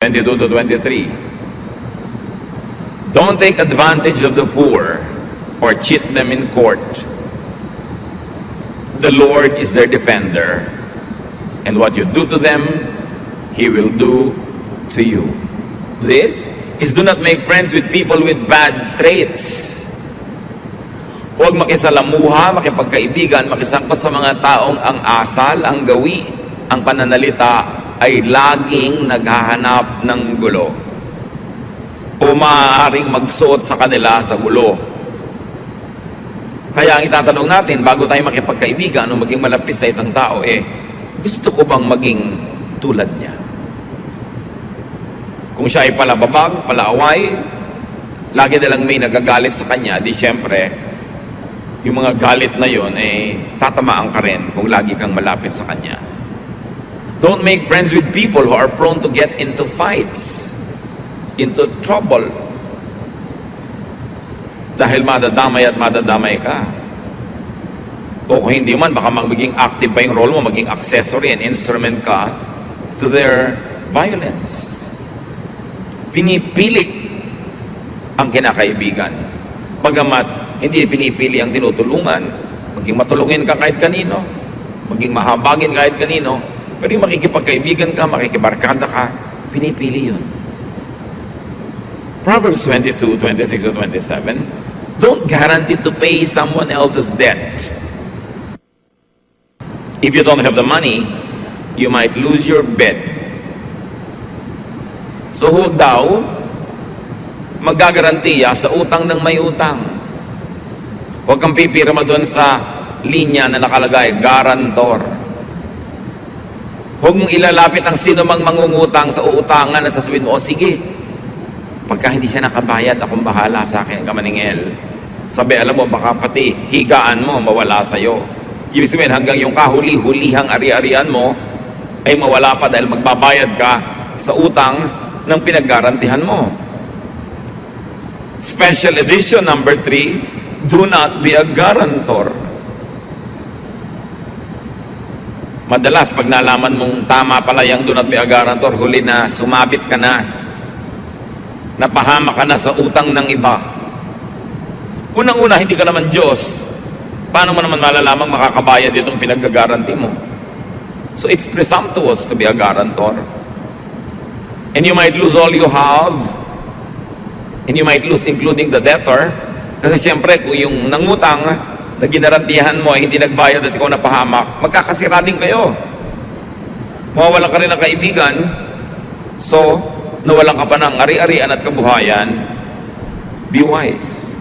22 to 23. Don't take advantage of the poor or cheat them in court. The Lord is their defender, and what you do to them, He will do to you. This is do not make friends with people with bad traits. Huwag makisalamuha, makipagkaibigan, makisangkot sa mga taong ang asal, ang gawi, ang pananalita ay laging naghahanap ng gulo o maaaring magsuot sa kanila sa gulo. Kaya ang itatanong natin bago tayo makipagkaibigan o maging malapit sa isang tao, gusto ko bang maging tulad niya? Kung siya ay palababag, palaaway, lagi nalang may nagagalit sa kanya, di syempre, yung mga galit na yun, tatamaan ka rin kung lagi kang malapit sa kanya. Don't make friends with people who are prone to get into fights, into trouble. Dahil madadamay at madadamay ka. O kung hindi man, baka magiging active pa yung role mo, maging accessory and instrument ka to their violence. Pinipili ang kinakaibigan. Bagamat hindi pinipili ang tinutulungan, maging matulungin ka kahit kanino, maging mahabagin kahit kanino, pero yung makikipagkaibigan ka, makikibarkada ka, pinipili yun. Proverbs 22, 26 to 27, don't guarantee to pay someone else's debt. If you don't have the money, you might lose your bed. So huwag daw magagarantiya sa utang ng may utang. Huwag kang pipirma doon sa linya na nakalagay, garantor. Huwag mong ilalapit ang sino mang mangungutang sa uutangan at sasabihin mo, sige, pagka hindi siya nakabayad, akong bahala sa akin, kamaningel. Sabi, alam mo, baka pati higaan mo mawala sa'yo. Ibig sabihin, hanggang yung kahuli-hulihang ari-arian mo ay mawala pa dahil magbabayad ka sa utang ng pinaggarantihan mo. Special edition number 3, do not be a guarantor. Madalas, pag nalaman mong tama pala yung do not be a guarantor, huli na, sumabit ka na, napahama ka na sa utang ng iba. Unang-una, hindi ka naman Diyos. Paano mo naman malalamang makakabayad itong pinag-garanti mo? So it's presumptuous to be a guarantor. And you might lose all you have, and you might lose including the debtor, kasi siyempre kung yung nangutang na ginarantihan mo ay hindi nagbayad at ikaw napahamak, magkakasira din kayo. Mawawalan ka rin ng kaibigan, so nawalan ka pa ng ari-arian at kabuhayan. Be wise.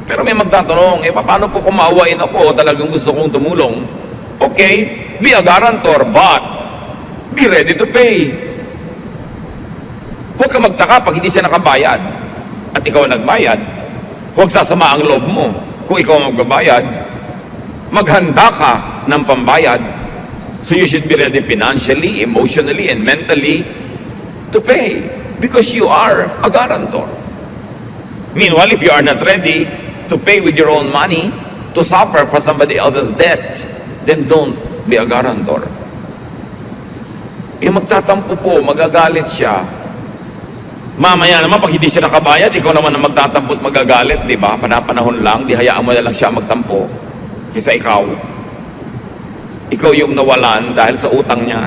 Pero may magtatanong, paano po kung maawain ako o talagang gusto kong tumulong? Okay, be a guarantor, but be ready to pay. Huwag ka magtaka pag hindi siya nakabayad at ikaw nagbayad. Huwag sasama ang loob mo kung ikaw magbabayad. Maghanda ka ng pambayad. So you should be ready financially, emotionally, and mentally to pay because you are a guarantor. Meanwhile, if you are not ready to pay with your own money, to suffer for somebody else's debt, then don't be a guarantor. Magtatampo po, magagalit siya. Mamaya naman, pag hindi siya nakabayad, ikaw naman ang magtatampo at magagalit, di ba? Panapanahon lang, di hayaan mo na lang siya magtampo. Kaysa ikaw. Ikaw yung nawalan dahil sa utang niya.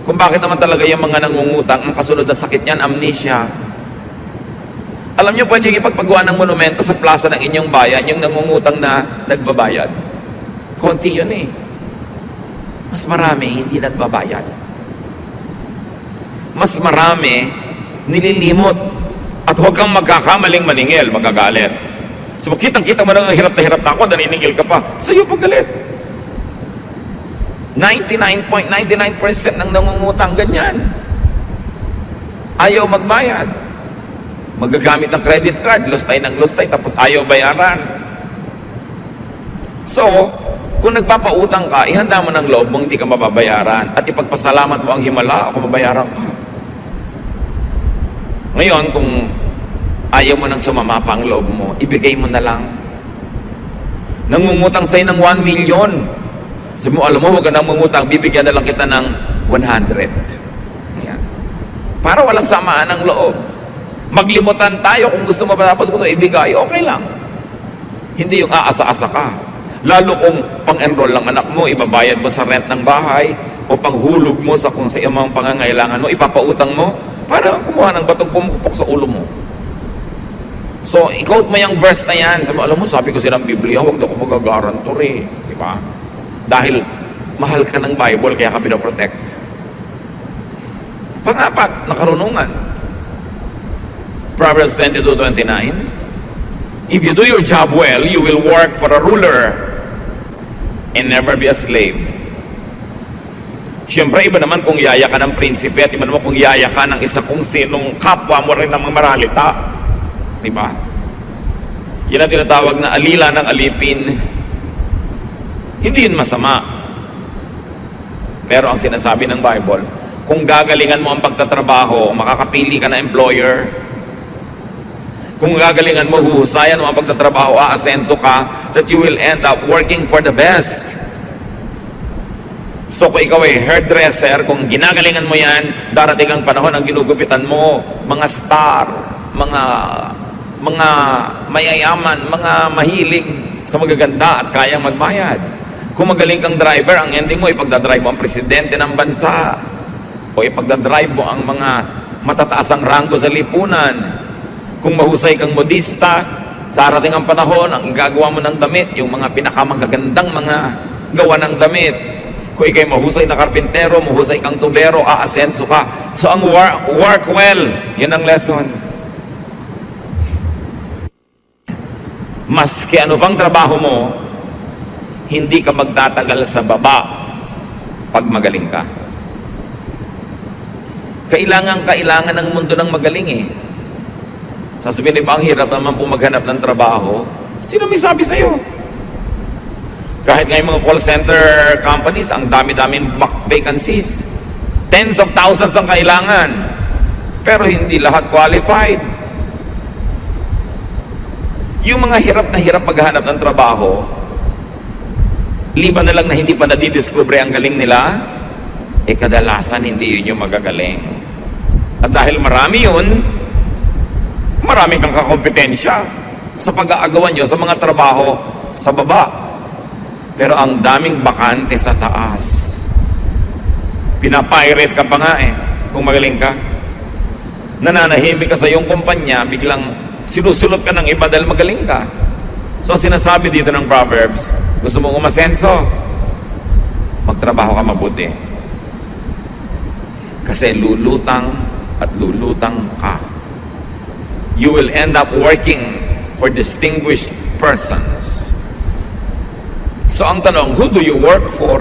Kung bakit naman talaga yung mga nangungutang, ang kasunod na sakit niyan, amnesia. Alam niyo, pwede yung ipagpagawa ng monumento sa plaza ng inyong bayan, yung nangungutang na nagbabayad. Konti yun Mas marami hindi nagbabayad. Mas marami nililimot. At huwag kang magkakamaling maningil, magagalit. So kitang-kita mo na hirap na ako, naniningil ka pa, sa'yo pagalit. 99.99% ng nangungutang ganyan. Ayaw magbayad. Magagamit ng credit card, lustay ng lustay, tapos ayaw bayaran. So, kung nagpapautang ka, ihanda mo ng loob mong hindi ka mababayaran at ipagpasalamat mo ang himala, ako mabayaran ka. Ngayon, kung ayaw mo nang sumama pa ang loob mo, ibigay mo na lang. Nangungutang sa'yo ng 1 million. Sabi mo, alam mo, huwag ka nang mangutang, bibigyan na lang kita ng 100. Yan. Para walang samaan ng loob. Maglimutan tayo kung gusto mo matapos ko ito ibigay, okay lang. Hindi yung aasa-asa ka. Lalo kung pang-enroll lang anak mo, ibabayad mo sa rent ng bahay, o panghulog mo sa kung sa iyong pangangailangan mo, ipapautang mo, para kumuha ng batong pumupok sa ulo mo. So, i-quote mo yung verse na yan. Sabi, alam mo, sabi ko silang Biblia, huwag daw ko magagarantor eh. Diba? Dahil mahal ka ng Bible, kaya ka pinoprotect. Pang-apat, nakarunungan. Proverbs 22:29. If you do your job well, you will work for a ruler and never be a slave. Siyempre, iba naman kung yaya ka ng prinsipe at iba naman kung yaya ka ng isa kung sinong kapwa mo rin ng mga maralita. Diba? Yan ang tinatawag na alila ng alipin. Hindi yun masama. Pero ang sinasabi ng Bible, kung gagalingan mo ang pagtatrabaho, makakapili ka na employer. Kung gagalingan mo, huhusayan mo ang pagtatrabaho, aasenso ka, that you will end up working for the best. So kung ikaw ay hairdresser, kung ginagalingan mo yan, darating ang panahon ang ginugupitan mo, mga star, mga mayayaman, mga mahilig sa magaganda at kayang magbayad. Kung magaling kang driver, ang ending mo, ipagdadrive mo ang presidente ng bansa, o ipagdadrive mo ang mga matataasang ranggo sa lipunan. Kung mahusay kang modista, darating ang panahon, ang igagawa mo ng damit, yung mga pinakamagagandang mga gawa ng damit. Kung ikay mahusay na karpintero, mahusay kang tubero, aasenso ka. So ang work well, yun ang lesson. Maski ano bang trabaho mo, hindi ka magtatagal sa baba pag magaling ka. Kailangan ng mundo ng magaling eh. Sasabihin ba, ang hirap naman po maghanap ng trabaho? Sino may sabi sa'yo? Kahit ngayon mga call center companies, ang dami-daming vacancies. Tens of thousands ang kailangan. Pero hindi lahat qualified. Yung mga hirap na hirap maghanap ng trabaho, liban na lang na hindi pa nadidiscover ang galing nila, kadalasan hindi yun yung magagaling. At dahil marami yun, marami kang kakompetensya sa pag-aagawan nyo sa mga trabaho sa baba. Pero ang daming bakante sa taas. Pinapirate ka pa nga kung magaling ka. Nananahimik ka sa iyong kumpanya, biglang sinusulot ka ng iba dahil magaling ka. So sinasabi dito ng Proverbs, gusto mong umasenso, magtrabaho ka mabuti. Kasi lulutang at lulutang ka. You will end up working for distinguished persons. So ang tanong, who do you work for?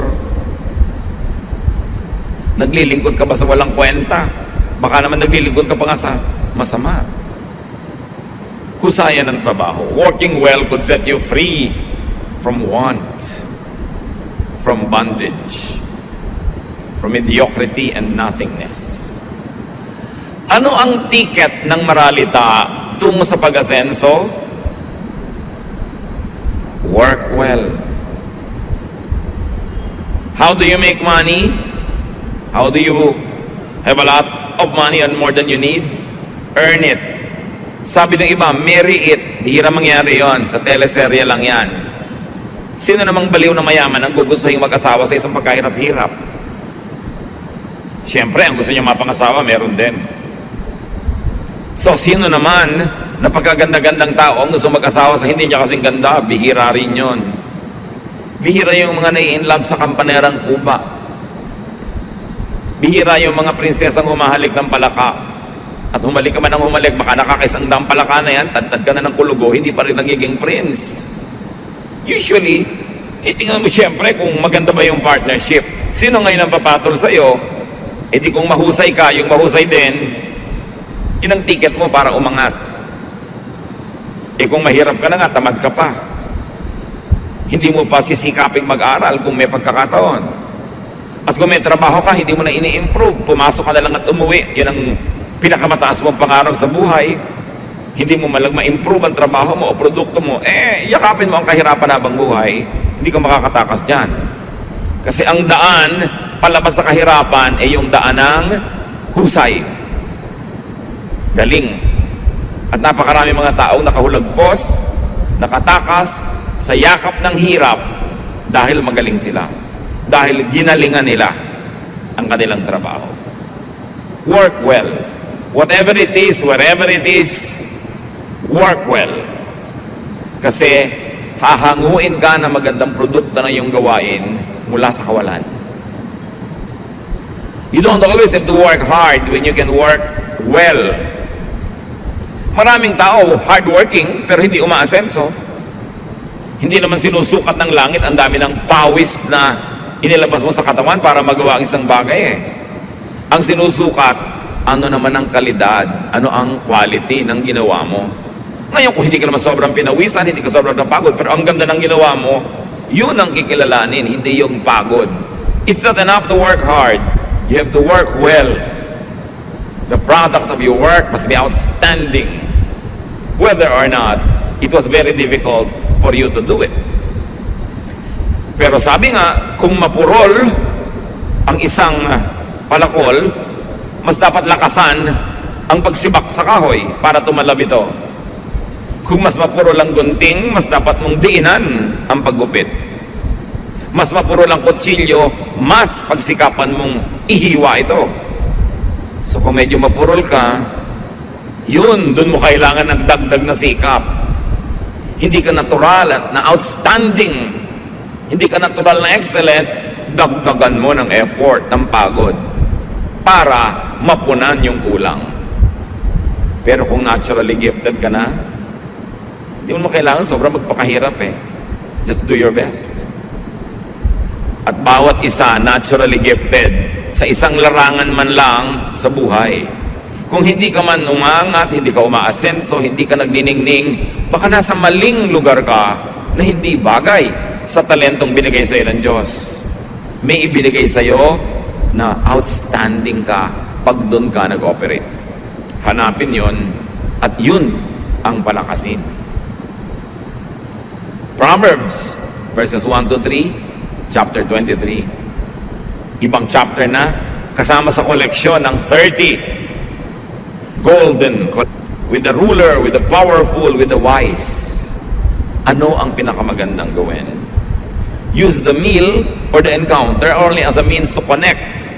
Naglilingkod ka ba sa walang kwenta? Baka naman naglilingkod ka pa nga sa masama. Husaya ng trabaho. Working well could set you free from want, from bondage, from mediocrity and nothingness. Ano ang ticket ng maralita tungo sa pag-asenso? Work well. How do you make money? How do you have a lot of money and more than you need? Earn it. Sabi ng iba, marry it. Bihira mangyari yon. Sa teleserye lang yan. Sino namang baliw na mayaman ang gugustuhin mag-asawa sa isang pagkahirap-hirap? Siyempre, ang gusto niya mapangasawa, meron din. So, sino naman na pagkaganda-gandang tao ang gusto mag-asawa sa hindi niya kasing ganda? Bihira rin yun. Bihira yung mga nai-inlove sa kampanerang Cuba. Bihira yung mga prinsesang humahalik ng palaka. At humalik ka man ng humalik, baka nakakaisang daang palaka na yan, tad ka na ng kulugo, hindi pa rin nagiging prince. Usually, titingnan mo siyempre kung maganda ba yung partnership. Sino ngayon ang papatol sa'yo? Di kung mahusay ka, yung mahusay din, yun ang ticket mo para umangat. Kung mahirap ka na nga, tamad ka pa. Hindi mo pa sisikaping mag-aral kung may pagkakataon. At kung may trabaho ka, hindi mo na ini-improve. Pumasok ka na lang at umuwi. Yun ang pinakamataas mong pangarap sa buhay. Hindi mo malang ma-improve ang trabaho mo o produkto mo. Yakapin mo ang kahirapan habang buhay. Hindi ka makakatakas dyan. Kasi ang daan palabas sa kahirapan yung daan ng husay. galing. At napakarami mga taong nakahulagpos, nakatakas sa yakap ng hirap dahil magaling sila. Dahil ginalingan nila ang kanilang trabaho. Work well. Whatever it is, wherever it is, work well. Kasi hahanguin ka na magandang produkto na iyong gawain mula sa kawalan. You don't always have to work hard when you can work well. Maraming tao hardworking pero hindi umaasenso. Hindi naman sinusukat ng langit ang dami ng pawis na inilabas mo sa katawan para magawa ang isang bagay eh. Ang sinusukat, ano naman ang kalidad, ano ang quality ng ginawa mo. Ngayon kung hindi ka naman sobrang pinawisan, hindi ka sobrang napagod, pero ang ganda ng ginawa mo, yun ang kikilalanin, hindi yung pagod. It's not enough to work hard. You have to work well. The product of your work must be outstanding. Whether or not it was very difficult for you to do it. Pero sabi nga, kung mapurol ang isang palakol, mas dapat lakasan ang pagsibak sa kahoy para tumalab ito. Kung mas mapurol ang gunting, mas dapat mong diinan ang paggupit. Mas mapurol ang kutsilyo, mas pagsikapan mong ihiwa ito. So kung medyo mapurol ka, yun, dun mo kailangan ng dagdag na sikap. Hindi ka natural at na outstanding. Hindi ka natural na excellent, dagdagan mo ng effort, ng pagod para mapunan yung kulang. Pero kung naturally gifted ka na, hindi mo kailangan sobrang magpakahirap eh. Just do your best. At bawat isa naturally gifted sa isang larangan man lang sa buhay. Kung hindi ka man umangat, hindi ka umaasenso, hindi ka nagniningning, baka nasa maling lugar ka na hindi bagay sa talentong binigay sa iyo ng Diyos. May ibinigay sa iyo na outstanding ka pag doon ka nag-operate. Hanapin yon at yun ang palakasin. Proverbs verses 1 to 3, chapter 23. Ibang chapter na, kasama sa koleksyon ng 30 golden, with the ruler, with the powerful, with the wise. Ano ang pinakamagandang gawin? Use the meal or the encounter only as a means to connect,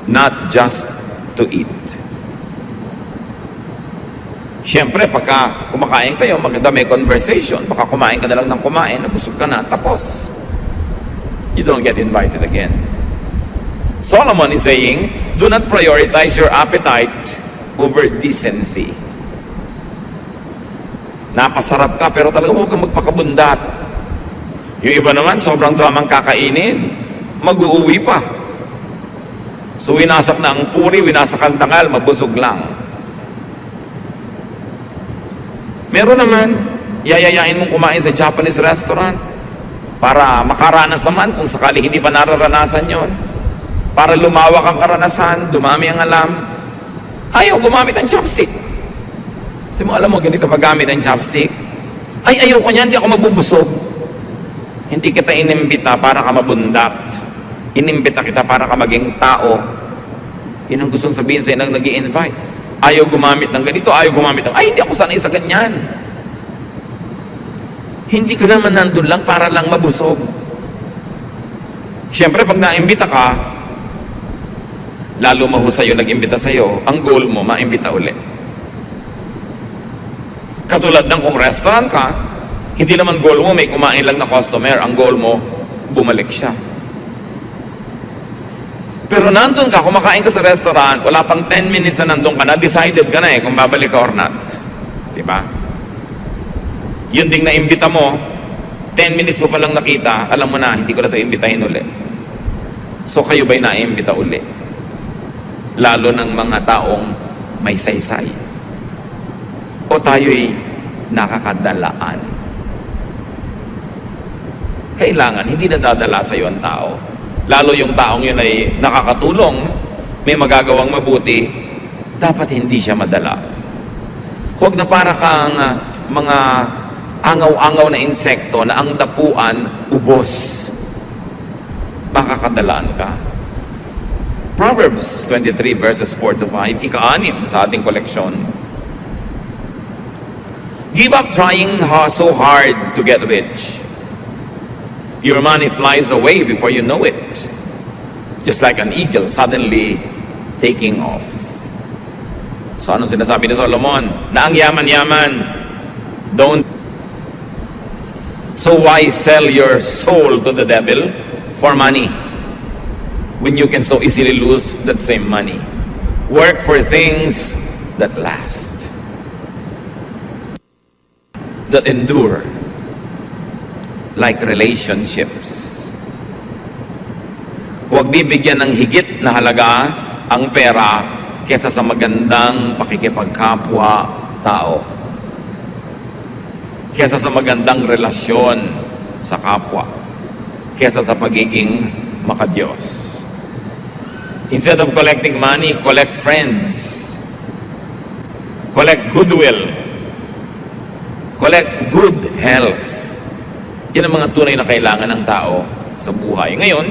not just to eat. Siyempre, pagka kumakain kayo, maganda may conversation. Baka kumain ka na lang ng kumain, nabusog ka na, tapos. You don't get invited again. Solomon is saying, do not prioritize your appetite over decency. Napasarap ka pero talaga huwag kang magpakabundat. Yung iba naman sobrang damang kakainin, mag-uuwi pa. So winasak na ang puri, winasak ang tangal, mabusog lang. Meron naman, yayayain mong kumain sa Japanese restaurant para makaranas naman kung sakali hindi pa nararanasan yon. Para lumawak ang karanasan, dumami ang alam. Ayaw gumamit ng chopstick. Kasi mo alam mo, ganito paggamit ng chopstick. Ay, ayaw ko niyan, hindi ako mabubusog. Hindi kita inimbita para ka mabundat. Inimbita kita para ka maging tao. Yun ang gustong sabihin sa inang nag-i-invite. Ayaw gumamit ng ganito, ayaw gumamit ng, ay, hindi ako sanay sa ganyan. Hindi ka naman nandun lang para lang mabusog. Siyempre, pag naimbita ka, lalo mahusay yung nag-imbita sa'yo, ang goal mo, maimbita ulit. Katulad ng kung restaurant ka, hindi naman goal mo, may kumain lang na customer, ang goal mo, bumalik siya. Pero nandun ka, kumakain ka sa restaurant, wala pang 10 minutes na nandun ka na, decided ka na kung babalik ka or not. Diba? Yun ding naimbita mo, 10 minutes mo palang nakita, alam mo na, hindi ko na ito imbitahin ulit. So kayo ba'y naimbita ulit? Lalo ng mga taong may saysay. O tayo'y nakakadalaan. Kailangan, hindi nadadala sa iyo ang tao. Lalo yung taong yun ay nakakatulong, may magagawang mabuti, dapat hindi siya madala. Huwag na para kang mga angaw-angaw na insekto na ang dapuan, ubos. Makakadalaan ka. Proverbs 23 verses 4 to 5, ika-anim sa ating koleksyon. Give up trying so hard to get rich. Your money flies away before you know it. Just like an eagle suddenly taking off. So anong sinasabi ni Solomon? Na ang yaman-yaman, don't. So why sell your soul to the devil for money when you can so easily lose that same money? Work for things that last, that endure, like relationships. Huwag bibigyan ng higit na halaga ang pera kesa sa magandang pakikipagkapwa-tao, kesa sa magandang relasyon sa kapwa, kesa sa pagiging makadiyos. Instead of collecting money, collect friends. Collect goodwill. Collect good health. Yan ang mga tunay na kailangan ng tao sa buhay. Ngayon,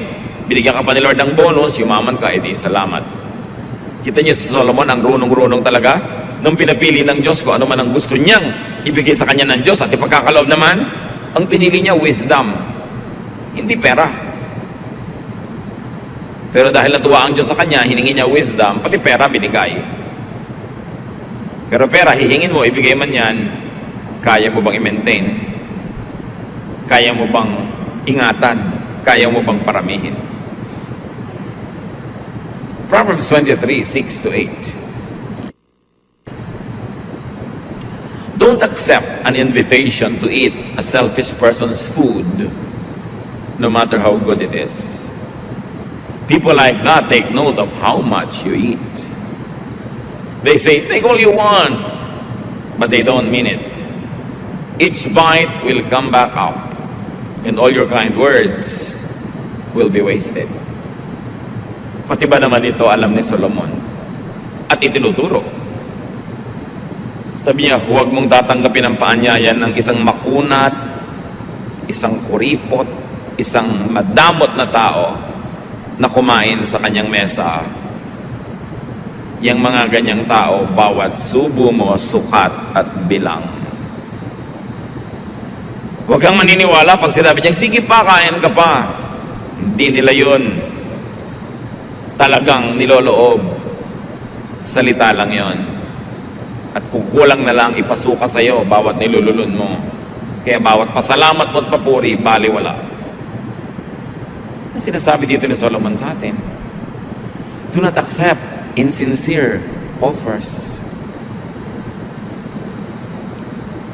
binigyan ka pa ni Lord ng bonus, yumaman ka, edi salamat. Kita niyo si Solomon, ang runong-runong talaga. Nung pinapili ng Diyos ko, ano man ang gusto niyang ibigay sa kanya ng Diyos at ipagkakaloob naman, ang pinili niya, wisdom. Hindi pera. Pero dahil natuwa ang Diyos sa kanya, hiningi niya wisdom, pati pera binigay. Pero pera, hihingin mo, ibigay man yan, kaya mo bang i-maintain? Kaya mo bang ingatan? Kaya mo bang paramihin? Proverbs 23, 6 to 8. Don't accept an invitation to eat a selfish person's food, no matter how good it is. People like that take note of how much you eat. They say, take all you want, but they don't mean it. Each bite will come back up, and all your kind words will be wasted. Pati ba naman ito alam ni Solomon? At itinuturo. Sabi niya, huwag mong tatanggapin ang paanyayan ng isang makunat, isang kuripot, isang madamot na tao na kumain sa kanyang mesa. Yang mga ganyang tao, bawat subo mo, sukat at bilang. Huwag kang maniniwala pag sinabi niya, sige pa, kain ka pa. Hindi nila yun. Talagang niloloob. Salita lang yon. At kukulang na lang ipasuka sa'yo bawat nilululun mo. Kaya bawat pasalamat mo at papuri, baliwala. Ang sinasabi dito ni Solomon sa atin, do not accept insincere offers.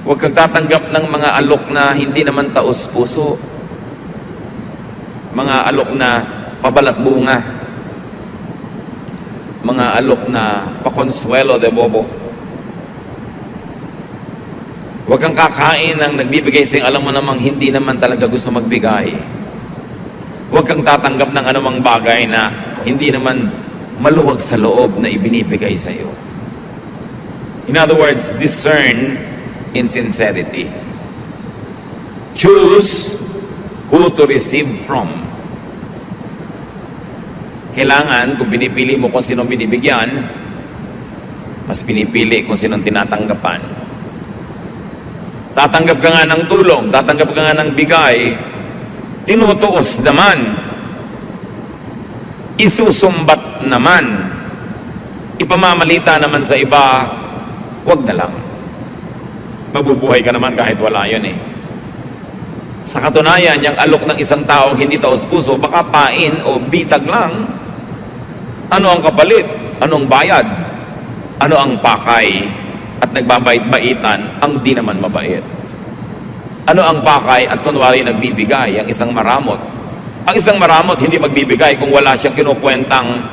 Huwag kang tatanggap ng mga alok na hindi naman taos puso. Mga alok na pabalat bunga. Mga alok na pakonsuelo de bobo. Huwag kang kakain ng nagbibigay sa'yo, alam mo namang hindi naman talaga gusto magbigay. Huwag kang tatanggap ng anumang bagay na hindi naman maluwag sa loob na ibinibigay sa iyo. In other words, discern insincerity. Choose who to receive from. Kailangan, kung pinipili mo kung sinong binibigyan, mas pinipili kung sinong tinatanggapan. Tatanggap ka nga ng tulong, tatanggap ka nga ng bigay, tinutuos naman, isusumbat naman, ipamamalita naman sa iba, wag na lang. Mabubuhay ka naman kahit wala yun eh. Sa katunayan, yung alok ng isang tao hindi taos puso, baka pain o bitag lang. Ano ang kapalit? Anong bayad? Ano ang pakay? At nagbabait-baitan ang di naman mabait. Ano ang pakay at kunwari nagbibigay? Ang isang maramot. Ang isang maramot hindi magbibigay kung wala siyang kinukwentang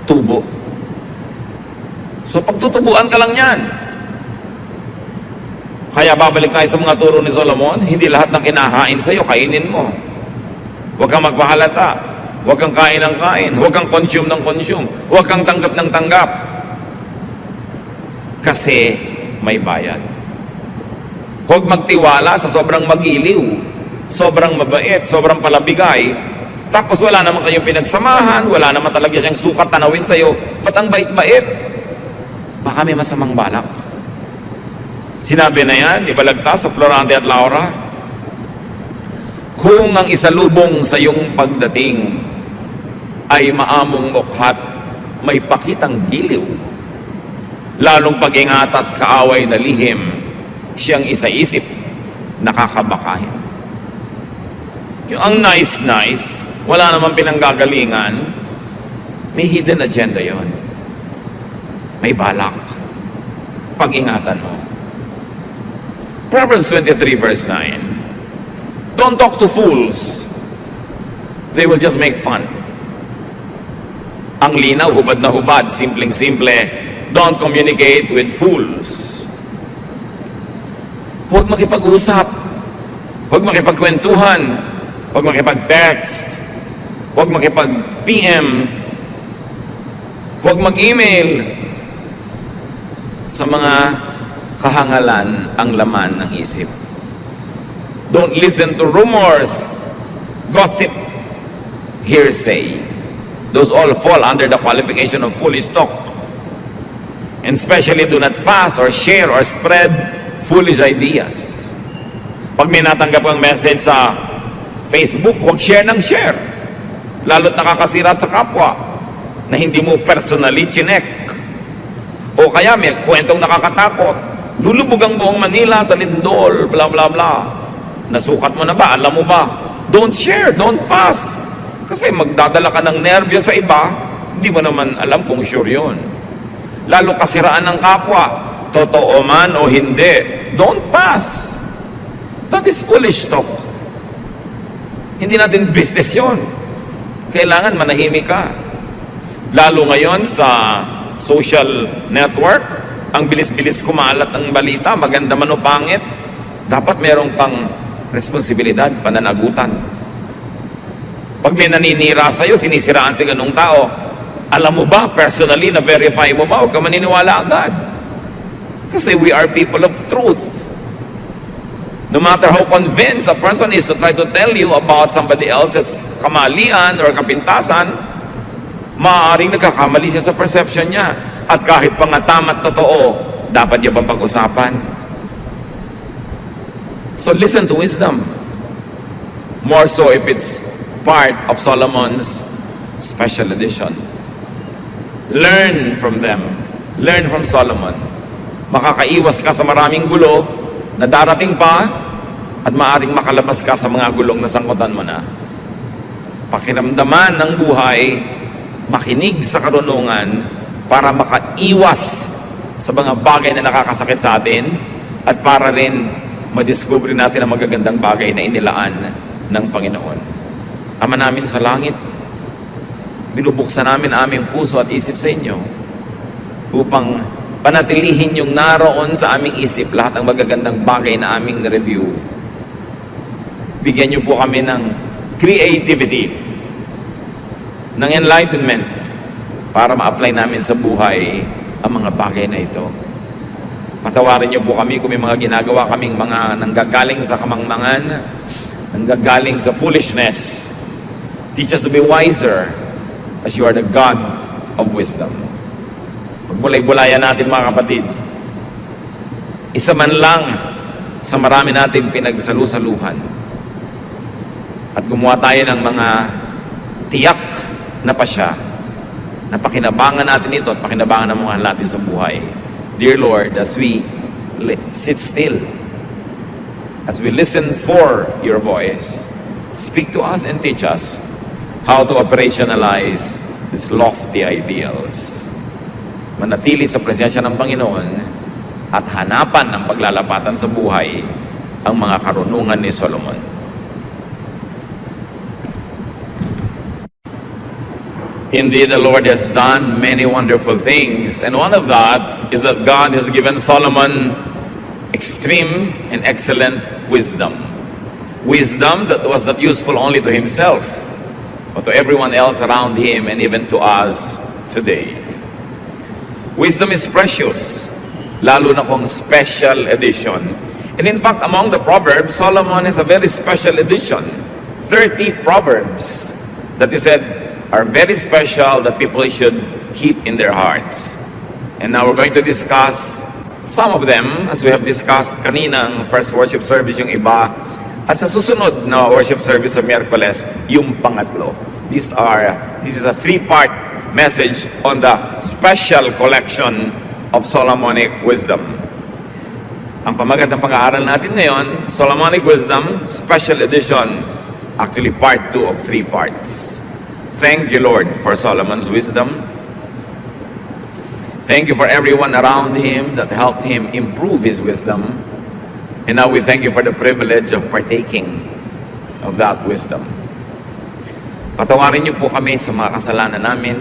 tubo. So pagtutubuan ka lang yan. Kaya babalik tayo sa mga turo ni Solomon, hindi lahat ng kinahain sa'yo, kainin mo. Huwag kang magpahalata. Huwag kang kain ng kain. Huwag kang consume ng consume. Huwag kang tanggap ng tanggap. Kasi may bayad. Huwag magtiwala sa sobrang magiliw, sobrang mabait, sobrang palabigay, Tapos wala naman kayong pinagsamahan, wala naman talaga siyang sukat tanawin sa'yo. Ba't ang bait-bait? Baka may masamang balak. Sinabi na yan, ibalagtas sa Florante at Laura, kung ang isalubong sa iyong pagdating ay maamong mukhat, may pakitang giliw, lalong pag-ingat at kaaway na lihim, siyang isa-isip, nakakabakahin. Yung ang nice, wala namang pinanggagalingan, may hidden agenda yon. May balak. Pag-ingatan mo. Proverbs 23 verse 9. Don't talk to fools. They will just make fun. Ang linaw, hubad na hubad, simpleng-simple. Don't communicate with fools. Huwag makipag-usap. Huwag makipagkwentuhan. Huwag makipag-text. Huwag makipag-PM. Huwag mag-email. Sa mga kahangalan ang laman ng isip. Don't listen to rumors, gossip, hearsay. Those all fall under the qualification of foolish talk. And especially do not pass or share or spread foolish ideas. Pag may natanggap kang message sa Facebook, huwag share ng share. Lalo't nakakasira sa kapwa na hindi mo personally chinek. O kaya may kwentong nakakatakot. Lulubog ang buong Manila sa lindol, bla bla bla. Nasukat mo na ba? Alam mo ba? Don't share, don't pass. Kasi magdadala ka ng nervyo sa iba, hindi mo naman alam kung sure yun. Lalo kasiraan ng kapwa, totoo man o hindi, don't pass. That is foolish talk. Hindi natin business yun. Kailangan manahimik ka. Lalo ngayon sa social network, ang bilis-bilis kumalat ng balita, maganda man o pangit, dapat merong pang responsibilidad, pananagutan. Pag may naninira sa'yo, sinisiraan si ganung tao, alam mo ba, personally, na-verify mo ba, huwag ka maniniwala agad. Kasi we are people of truth. No matter how convinced a person is to try to tell you about somebody else's kamalian or kapintasan, maaaring nagkakamali siya sa perception niya. At kahit pa nga tama't totoo, dapat niya bang pag-usapan? So listen to wisdom. More so if it's part of Solomon's special edition. Learn from them. Learn from Solomon. Makakaiwas ka sa maraming gulo na darating pa at maaaring makalabas ka sa mga gulong na sangkutan mo na. Pakiramdaman ng buhay, makinig sa karunungan para makaiwas sa mga bagay na nakakasakit sa atin at para rin madiscover natin ang magagandang bagay na inilaan ng Panginoon. Ama namin sa langit, binubuksan namin aming puso at isip sa inyo upang panatilihin yung naroon sa aming isip lahat ng magagandang bagay na aming na-review. Bigyan niyo po kami ng creativity, ng enlightenment para ma-apply namin sa buhay ang mga bagay na ito. Patawarin niyo po kami kung may mga ginagawa kaming mga nanggagaling sa kamangmangan, nanggagaling sa foolishness. Teach us to be wiser as you are the God of wisdom. Pagbulay-bulayan natin mga kapatid, isa man lang sa marami natin pinagsalu-saluhan at gumawa tayo ng mga tiyak na pasya na pakinabangan natin ito at pakinabangan ng mga natin sa buhay. Dear Lord, as we sit still, as we listen for your voice, speak to us and teach us how to operationalize these lofty ideals. Manatili sa presensya ng Panginoon at hanapan ng paglalapatan sa buhay ang mga karunungan ni Solomon. Indeed, the Lord has done many wonderful things, and one of that is that God has given Solomon extreme and excellent wisdom. Wisdom that was not useful only to himself, but to everyone else around him and even to us today. Wisdom is precious, lalo na kung special edition. And in fact, among the Proverbs, Solomon has a very special edition. 30 Proverbs that he said are very special that people should keep in their hearts. And now we're going to discuss some of them as we have discussed kanina ang first worship service yung iba. At sa susunod na worship service sa Miyerkules, yung pangatlo. This is a three-part message on the special collection of Solomonic wisdom. Ang pamagat ng pag-aaral natin ngayon, Solomonic Wisdom, Special Edition, actually part 2 of 3 parts. Thank you, Lord, for Solomon's wisdom. Thank you for everyone around him that helped him improve his wisdom. And now we thank you for the privilege of partaking of that wisdom. Patawarin niyo po kami sa mga kasalanan namin,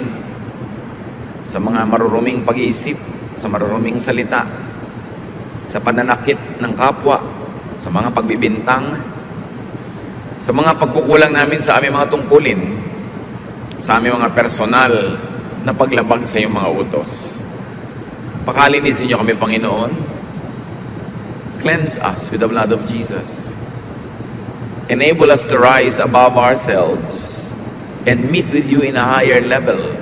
sa mga maruruming pag-iisip, sa maruruming salita, sa pananakit ng kapwa, sa mga pagbibintang, sa mga pagkukulang namin sa aming mga tungkulin, sa aming mga personal na paglabag sa iyong mga utos. Pakalinisin niyo kami, Panginoon. Cleanse us with the blood of Jesus. Enable us to rise above ourselves and meet with you in a higher level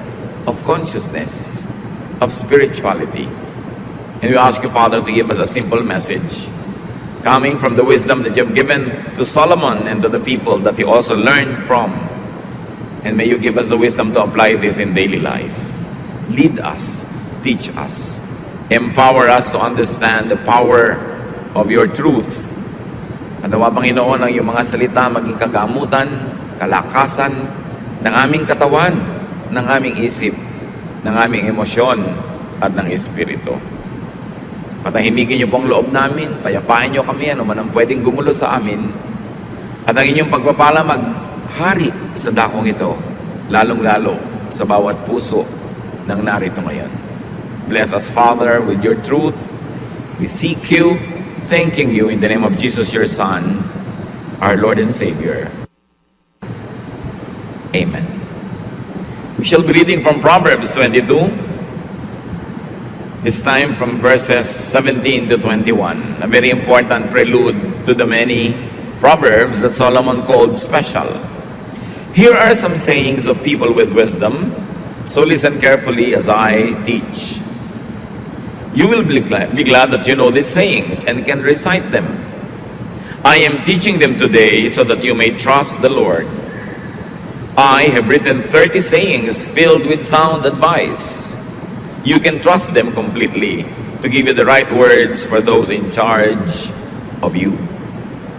of consciousness, of spirituality. And we ask you, Father, to give us a simple message coming from the wisdom that you have given to Solomon and to the people that he also learned from. And may you give us the wisdom to apply this in daily life. Lead us, teach us, empower us to understand the power of your truth. At nawa, Panginoon, ang iyong mga salita maging kagamutan, kalakasan ng aming katawan, ng aming isip, ng aming emosyon, at ng espiritu. Patahimikin niyo pong loob namin, payapain niyo kami, ano man ang pwedeng gumulo sa amin, at ang inyong pagpapala maghari sa dakong ito, lalong-lalo sa bawat puso ng narito ngayon. Bless us, Father, with your truth. We seek you, thanking you in the name of Jesus, your Son, our Lord and Savior. Amen. We shall be reading from Proverbs 22, this time from verses 17 to 21, a very important prelude to the many Proverbs that Solomon called special. Here are some sayings of people with wisdom, so listen carefully as I teach. You will be glad that you know these sayings and can recite them. I am teaching them today so that you may trust the Lord. I have written 30 sayings filled with sound advice. You can trust them completely to give you the right words for those in charge of you.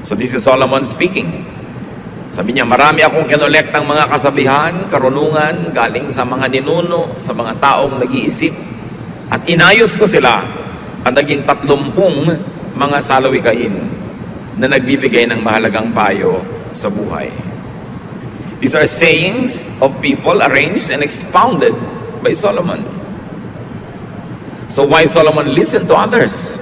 So this is Solomon speaking. Sabi niya, marami akong kinolektang mga kasabihan, karunungan, galing sa mga ninuno, sa mga taong nag-iisip. At inayos ko sila at naging 30 mga salawikain na nagbibigay ng mahalagang payo sa buhay. These are sayings of people arranged and expounded by Solomon. So why Solomon listened to others?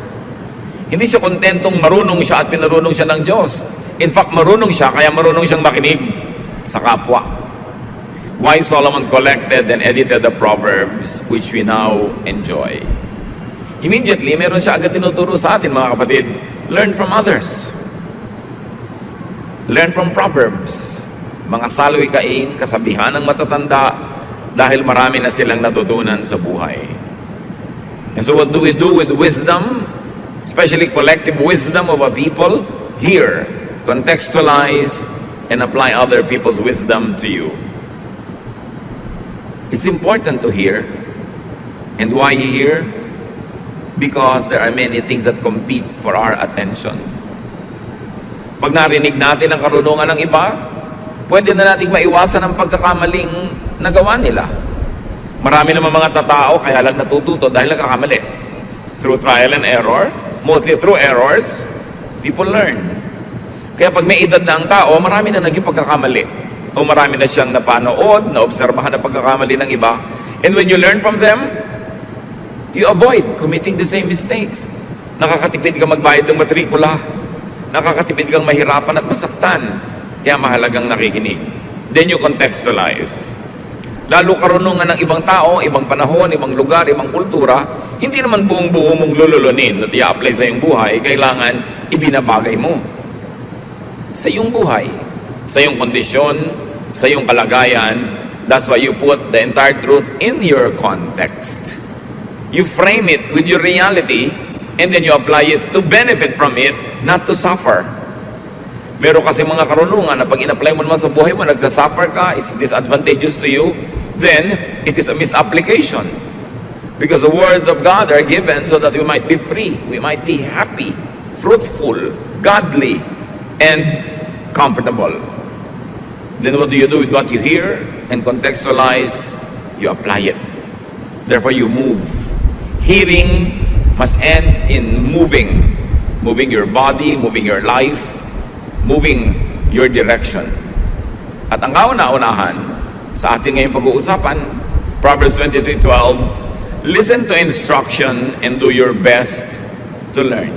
Hindi siya kontentong marunong siya at pinarunong siya ng Diyos. In fact, marunong siya kaya marunong siyang makinig sa kapwa. Why Solomon collected and edited the Proverbs which we now enjoy. Immediately, meron siya agad tinuturo sa atin, mga kapatid. Learn from others. Learn from Proverbs. Mga salawikain, kasabihan ng matatanda dahil marami na silang natutunan sa buhay. And so what do we do with wisdom? Especially collective wisdom of a people? Hear, contextualize, and apply other people's wisdom to you. It's important to hear. And why hear? Because there are many things that compete for our attention. Pag narinig natin ang karunungan ng iba, pwede na nating maiwasan ang pagkakamaling nagawa nila. Marami naman mga tatao kaya lang natututo dahil nagkakamali. Through trial and error, mostly through errors, people learn. Kaya pag may edad na ang tao, marami na naging pagkakamali. O marami na siyang napanood, naobserbahan na pagkakamali ng iba. And when you learn from them, you avoid committing the same mistakes. Nakakatipid kang magbayad ng matrikula. Nakakatipid kang mahirapan at masaktan. Kaya mahalagang nakikinig. Then you contextualize. Lalo karunungan ng ibang tao, ibang panahon, ibang lugar, ibang kultura, hindi naman buong-buo mong lululunin at i-apply sa iyong buhay, kailangan ibinabagay mo sa iyong buhay, sa iyong kondisyon, sa iyong kalagayan. That's why you put the entire truth in your context. You frame it with your reality, and then you apply it to benefit from it, not to suffer. Meron kasi mga karunungan na pag in-apply mo naman sa buhay mo, nagsasuffer ka, it's disadvantageous to you, then it is a misapplication. Because the words of God are given so that we might be free, we might be happy, fruitful, godly, and comfortable. Then what do you do with what you hear and contextualize? You apply it. Therefore you move. Hearing must end in moving. Moving your body, moving your life, moving your direction. At ang kauna-unahan sa ating ngayong pag-uusapan, Proverbs 23:12, listen to instruction and do your best to learn.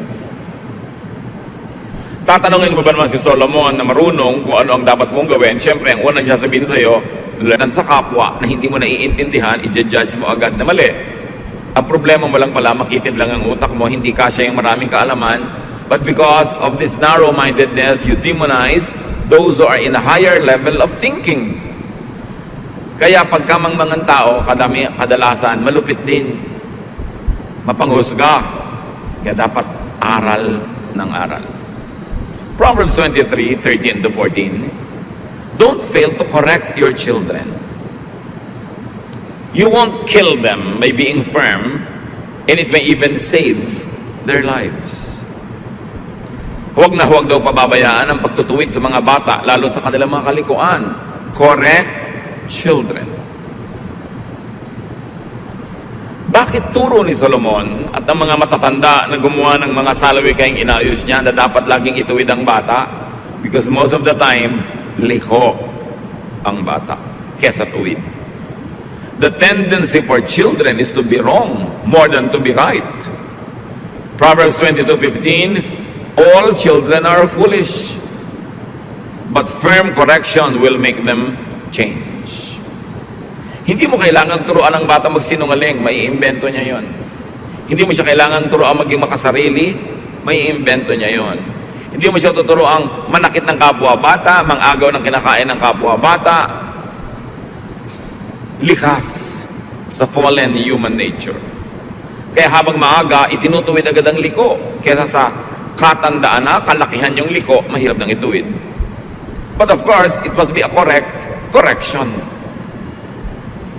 Tatanungin mo ba naman si Solomon na marunong kung ano ang dapat mong gawin? Siyempre, ang unang niya sabihin sa iyo, lanan sa kapwa na hindi mo naiintindihan, i-judge mo agad na mali. Ang problema mo lang pala, makitid lang ang utak mo, hindi kasya yung maraming kaalaman. But because of this narrow-mindedness, you demonize those who are in a higher level of thinking. Kaya pagkamang mga tao, kadalasan, malupit din. Mapanghusga. Kaya dapat aral ng aral. Proverbs 23:13-14. Don't fail to correct your children. You won't kill them by being firm, and it may even save their lives. Huwag na huwag daw pababayaan ang pagtutuwid sa mga bata, lalo sa kanilang mga kalikuan. Correct children. Bakit turo ni Solomon at ang mga matatanda na gumawa ng mga salawikayang inayos niya na dapat laging ituwid ang bata? Because most of the time, liko ang bata kesa tuwid. The tendency for children is to be wrong more than to be right. Proverbs 22:15, all children are foolish, but firm correction will make them change. Hindi mo kailangan turuan ang bata magsinungaling, may iimbento niya yon. Hindi mo siya kailangan turuan maging makasarili, may iimbento niya yon. Hindi mo siya tuturuan manakit ng kapwa-bata, mangagaw ng kinakain ng kapwa-bata. Likas sa fallen human nature. Kaya habang maaga, itinutuwid agad ang liko. Kesa sa katandaan na, kalakihan yung liko, mahirap nang ituwid. But of course, it must be a correction.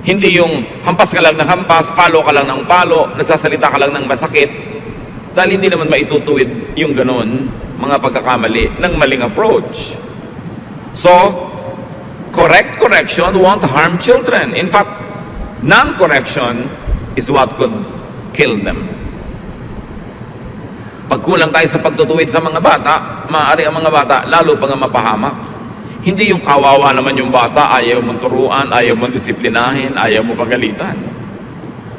Hindi yung hampas ka lang ng hampas, palo ka lang ng palo, nagsasalita ka lang ng masakit. Dahil hindi naman maitutuwid yung ganun, mga pagkakamali ng maling approach. So, correction won't harm children. In fact, non-correction is what could kill them. Pag kulang tayo sa pagtutuwid sa mga bata, maaari ang mga bata lalo pang mapahamak. Hindi yung kawawa naman yung bata, ayaw mong turuan, ayaw mong disiplinahin, ayaw mong pagalitan.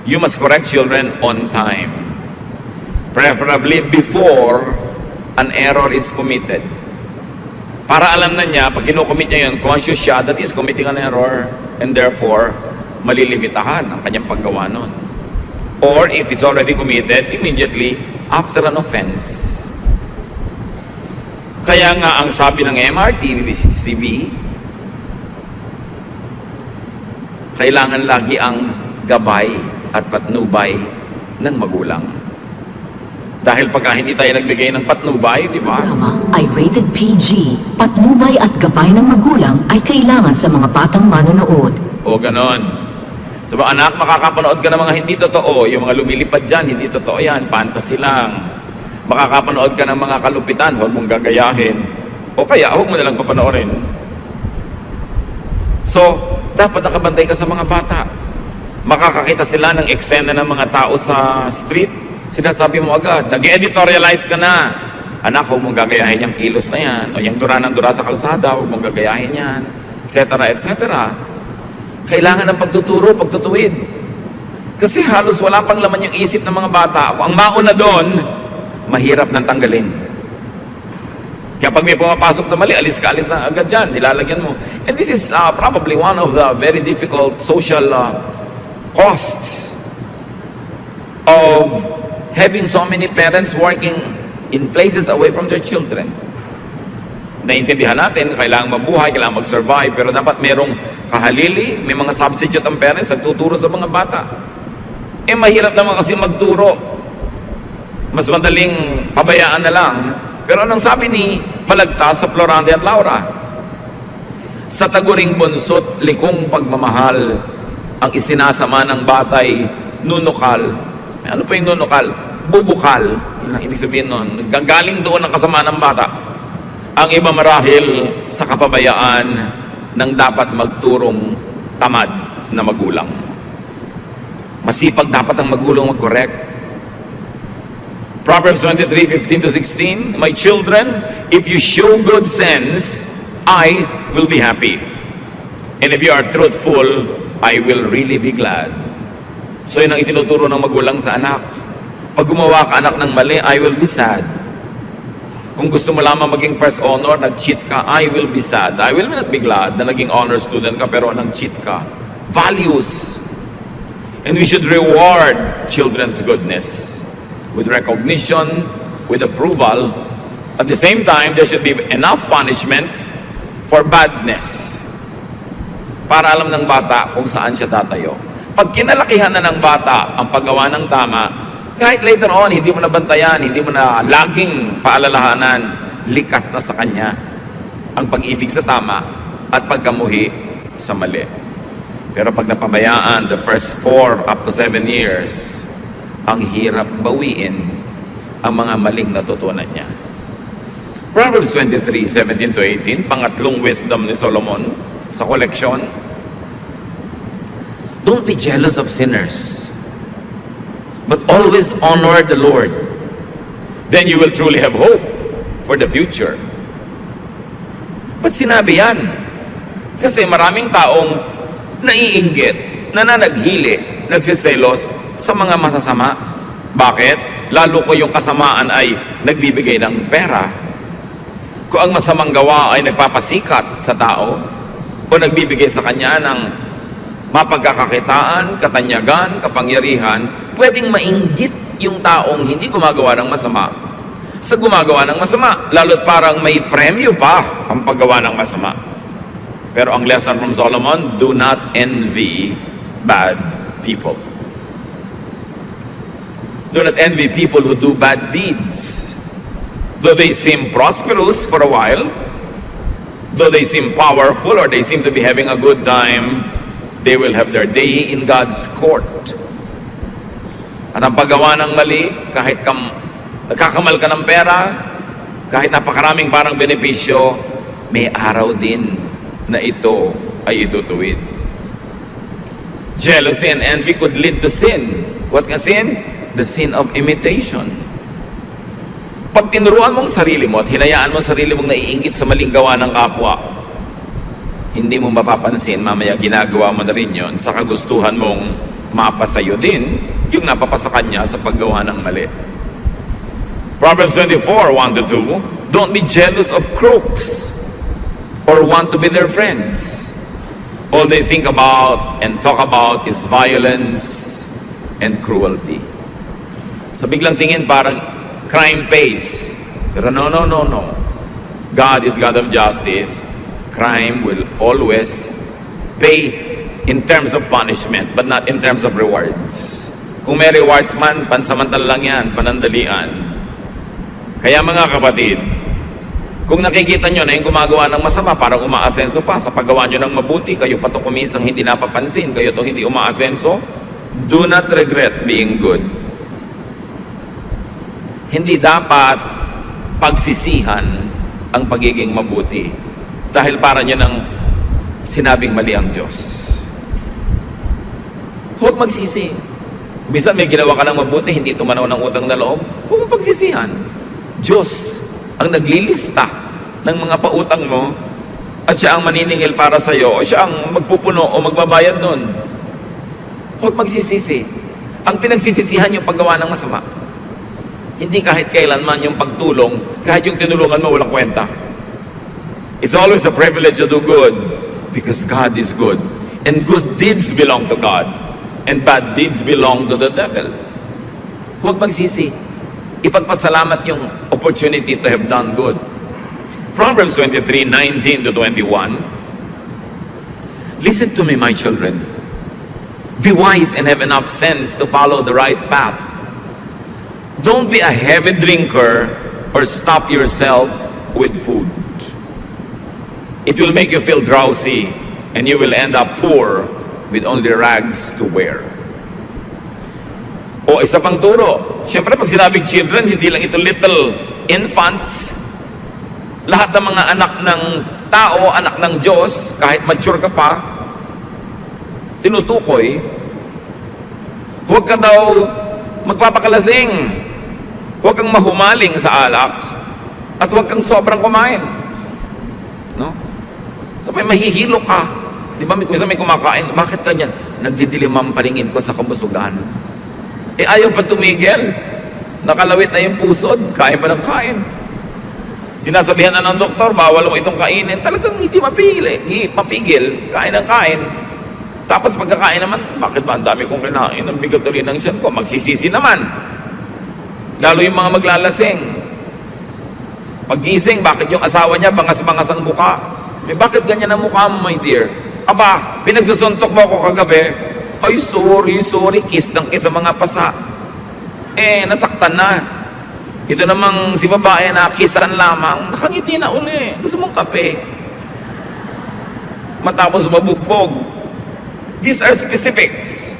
You must correct children on time. Preferably before an error is committed. Para alam na niya, pag kinukomit niya yun, conscious siya that is committing an error, and therefore, malilimitahan ang kanyang paggawa nun. Or if it's already committed, immediately after an offense. Kaya nga ang sabi ng MRTCB, kailangan lagi ang gabay at patnubay ng magulang. Dahil pagka hindi tayo nagbigay ng patnubay, di ba? Programa ay rated PG. Patnubay at gabay ng magulang ay kailangan sa mga batang manonood. O ganon. So anak, makakapanood ka ng mga hindi totoo. Yung mga lumilipad dyan, hindi totoo yan. Fantasy lang. Makakapanood ka ng mga kalupitan, huwag mong gagayahin. O kaya, huwag mo nalang papanoorin. So, dapat nakabantay ka sa mga bata. Makakakita sila ng eksena ng mga tao sa street. Sinasabi mo agad, nag-editorialize ka na. Anak, huwag mong gagayahin yung kilos na yan. O yung dura ng dura sa kalsada, huwag mong gagayahin yan. Etc. etc. Kailangan ng pagtuturo, pagtutuwid. Kasi halos wala pang laman yung isip ng mga bata. Kung ang mauna doon, mahirap nang tanggalin. Kaya pag may pumapasok na mali, alis na agad dyan, nilalagyan mo. And this is probably one of the very difficult social costs of having so many parents working in places away from their children. naiintindihan natin, kailangan mabuhay, kailangan mag-survive, pero dapat merong kahalili, may mga substitute ang parents, nagtuturo sa mga bata. Mahirap naman kasi magturo. Mas madaling pabayaan na lang. Pero anong sabi ni Balagtas sa Florante at Laura? Sa taguring bunso't likong pagmamahal, ang isinasama ng batay, nunukal. Ano pa yung nunukal? Bubukal. Yun ang ibig sabihin nun. Gagaling doon ang kasama ng bata. Ang iba marahil sa kapabayaan ng dapat magturong tamad na magulang. Masipag dapat ang magulang mag-correct. Proverbs 23:15-16, My children, if you show good sense, I will be happy. And if you are truthful, I will really be glad. So yun ang itinuturo ng magulang sa anak. Pag gumawa ka anak ng mali, I will be sad. Kung gusto mo lamang maging first honor, nag-cheat ka, I will be sad. I will not be glad na naging honor student ka pero nag-cheat ka. Values. And we should reward children's goodness with recognition, with approval. At the same time, there should be enough punishment for badness para alam ng bata kung saan siya tatayo. Pag kinalakihan na ng bata ang paggawa ng tama, kahit later on, hindi mo na bantayan, hindi mo na laging paalalahanan, likas na sa kanya ang pag-ibig sa tama at pagkamuhi sa mali. Pero pag napabayaan, the first 4 up to 7 years, ang hirap bawiin ang mga maling natutunan niya. Proverbs 23:17-18, pangatlong wisdom ni Solomon sa koleksyon. Don't be jealous of sinners, but always honor the Lord. Then you will truly have hope for the future. Ba't sinabi yan? Kasi maraming taong naiinggit, nananaghili, nagsiselos sa mga masasama. Bakit? Lalo ko yung kasamaan ay nagbibigay ng pera. Kung ang masamang gawa ay nagpapasikat sa tao o nagbibigay sa kanya ng mapagkakakitaan, katanyagan, kapangyarihan, pwedeng mainggit yung taong hindi gumagawa ng masama sa gumagawa ng masama. Lalo't parang may premyo pa ang paggawa ng masama. Pero ang lesson from Solomon, do not envy bad people. Do not envy people who do bad deeds. Though they seem prosperous for a while, though they seem powerful or they seem to be having a good time, they will have their day in God's court. At ang paggawa ng mali, kahit nagkakamal ka ng pera, kahit napakaraming parang benepisyo, may araw din na ito ay itutuwid. Jealousy and envy could lead to sin. What ka sin? The sin of imitation. Pag tinuruan mong sarili mo at hinayaan mo sarili mong naiinggit sa maling gawa ng kapwa, hindi mo mapapansin, mamaya ginagawa mo na rin yun sa kagustuhan mong mapasayo din yung napapasa kanya sa paggawa ng mali. Proverbs 24:1-2, don't be jealous of crooks or want to be their friends. All they think about and talk about is violence and cruelty. Sa biglang tingin parang crime pays. Pero no. God is God of justice. Crime will always pay in terms of punishment, but not in terms of rewards. Kung may rewards man, pansamantala lang yan, panandalian. Kaya mga kapatid, kung nakikita nyo na yung gumagawa ng masama, parang umaasenso pa, sa paggawa nyo ng mabuti, kayo pa to kumisang hindi napapansin, kayo to hindi umaasenso, do not regret being good. Hindi dapat pagsisihan ang pagiging mabuti dahil para nyo nang sinabing mali ang Diyos. Huwag magsisi. Minsan may ginawa ka ng mabuti, hindi tumanaw ng utang na loob, huwag mong pagsisihan. Diyos ang naglilista ng mga pautang mo at siya ang maniningil para sa iyo o siya ang magpupuno o magbabayad nun. Huwag magsisisi. Ang pinagsisisihan yung paggawa ng masama. Hindi kahit kailanman yung pagtulong, kahit yung tinulungan mo walang kwenta. It's always a privilege to do good because God is good. And good deeds belong to God. And bad deeds belong to the devil. Huwag magsisi. Ipagpasalamat yung opportunity to have done good. Proverbs 23:19 to 21. Listen to me, my children. Be wise and have enough sense to follow the right path. Don't be a heavy drinker or stop yourself with food. It will make you feel drowsy and you will end up poor with only rags to wear. O isa pang turo. Siyempre pag sinabing children, hindi lang ito little infants. Lahat ng mga anak ng tao, anak ng Diyos, kahit mature ka pa, tinutukoy, huwag ka daw magpapakalasing, huwag kang mahumaling sa alak, at huwag kang sobrang kumain. No? So may mahihilo ka. Di ba, minsan may kumakain, bakit ganyan? Nagdidilim ang paningin ko sa kabusugan. Ayaw pa tumigil. Nakalawit na yung pusod, kain pa ng kain. Sinasabihan na ng doktor, bawal mo itong kainin. Talagang hindi mapigil, kain ng kain. Tapos pagkakain naman, bakit ba ang dami kong kinain? Ang bigat tuloy ng tiyan ko, magsisisi naman. Lalo yung mga maglalasing. Paggising, bakit yung asawa niya bangas-bangas ang mukha? Bakit ganyan ang mukha mo, my dear? Aba, pinagsusuntok mo ako kagabi. Ay, sorry, kiss ng kiss sa mga pasa. Nasaktan na. Ito namang si babae na kisan lamang, nakangiti na uli. Gusto mong kape. Matapos mabugbog. These are specifics.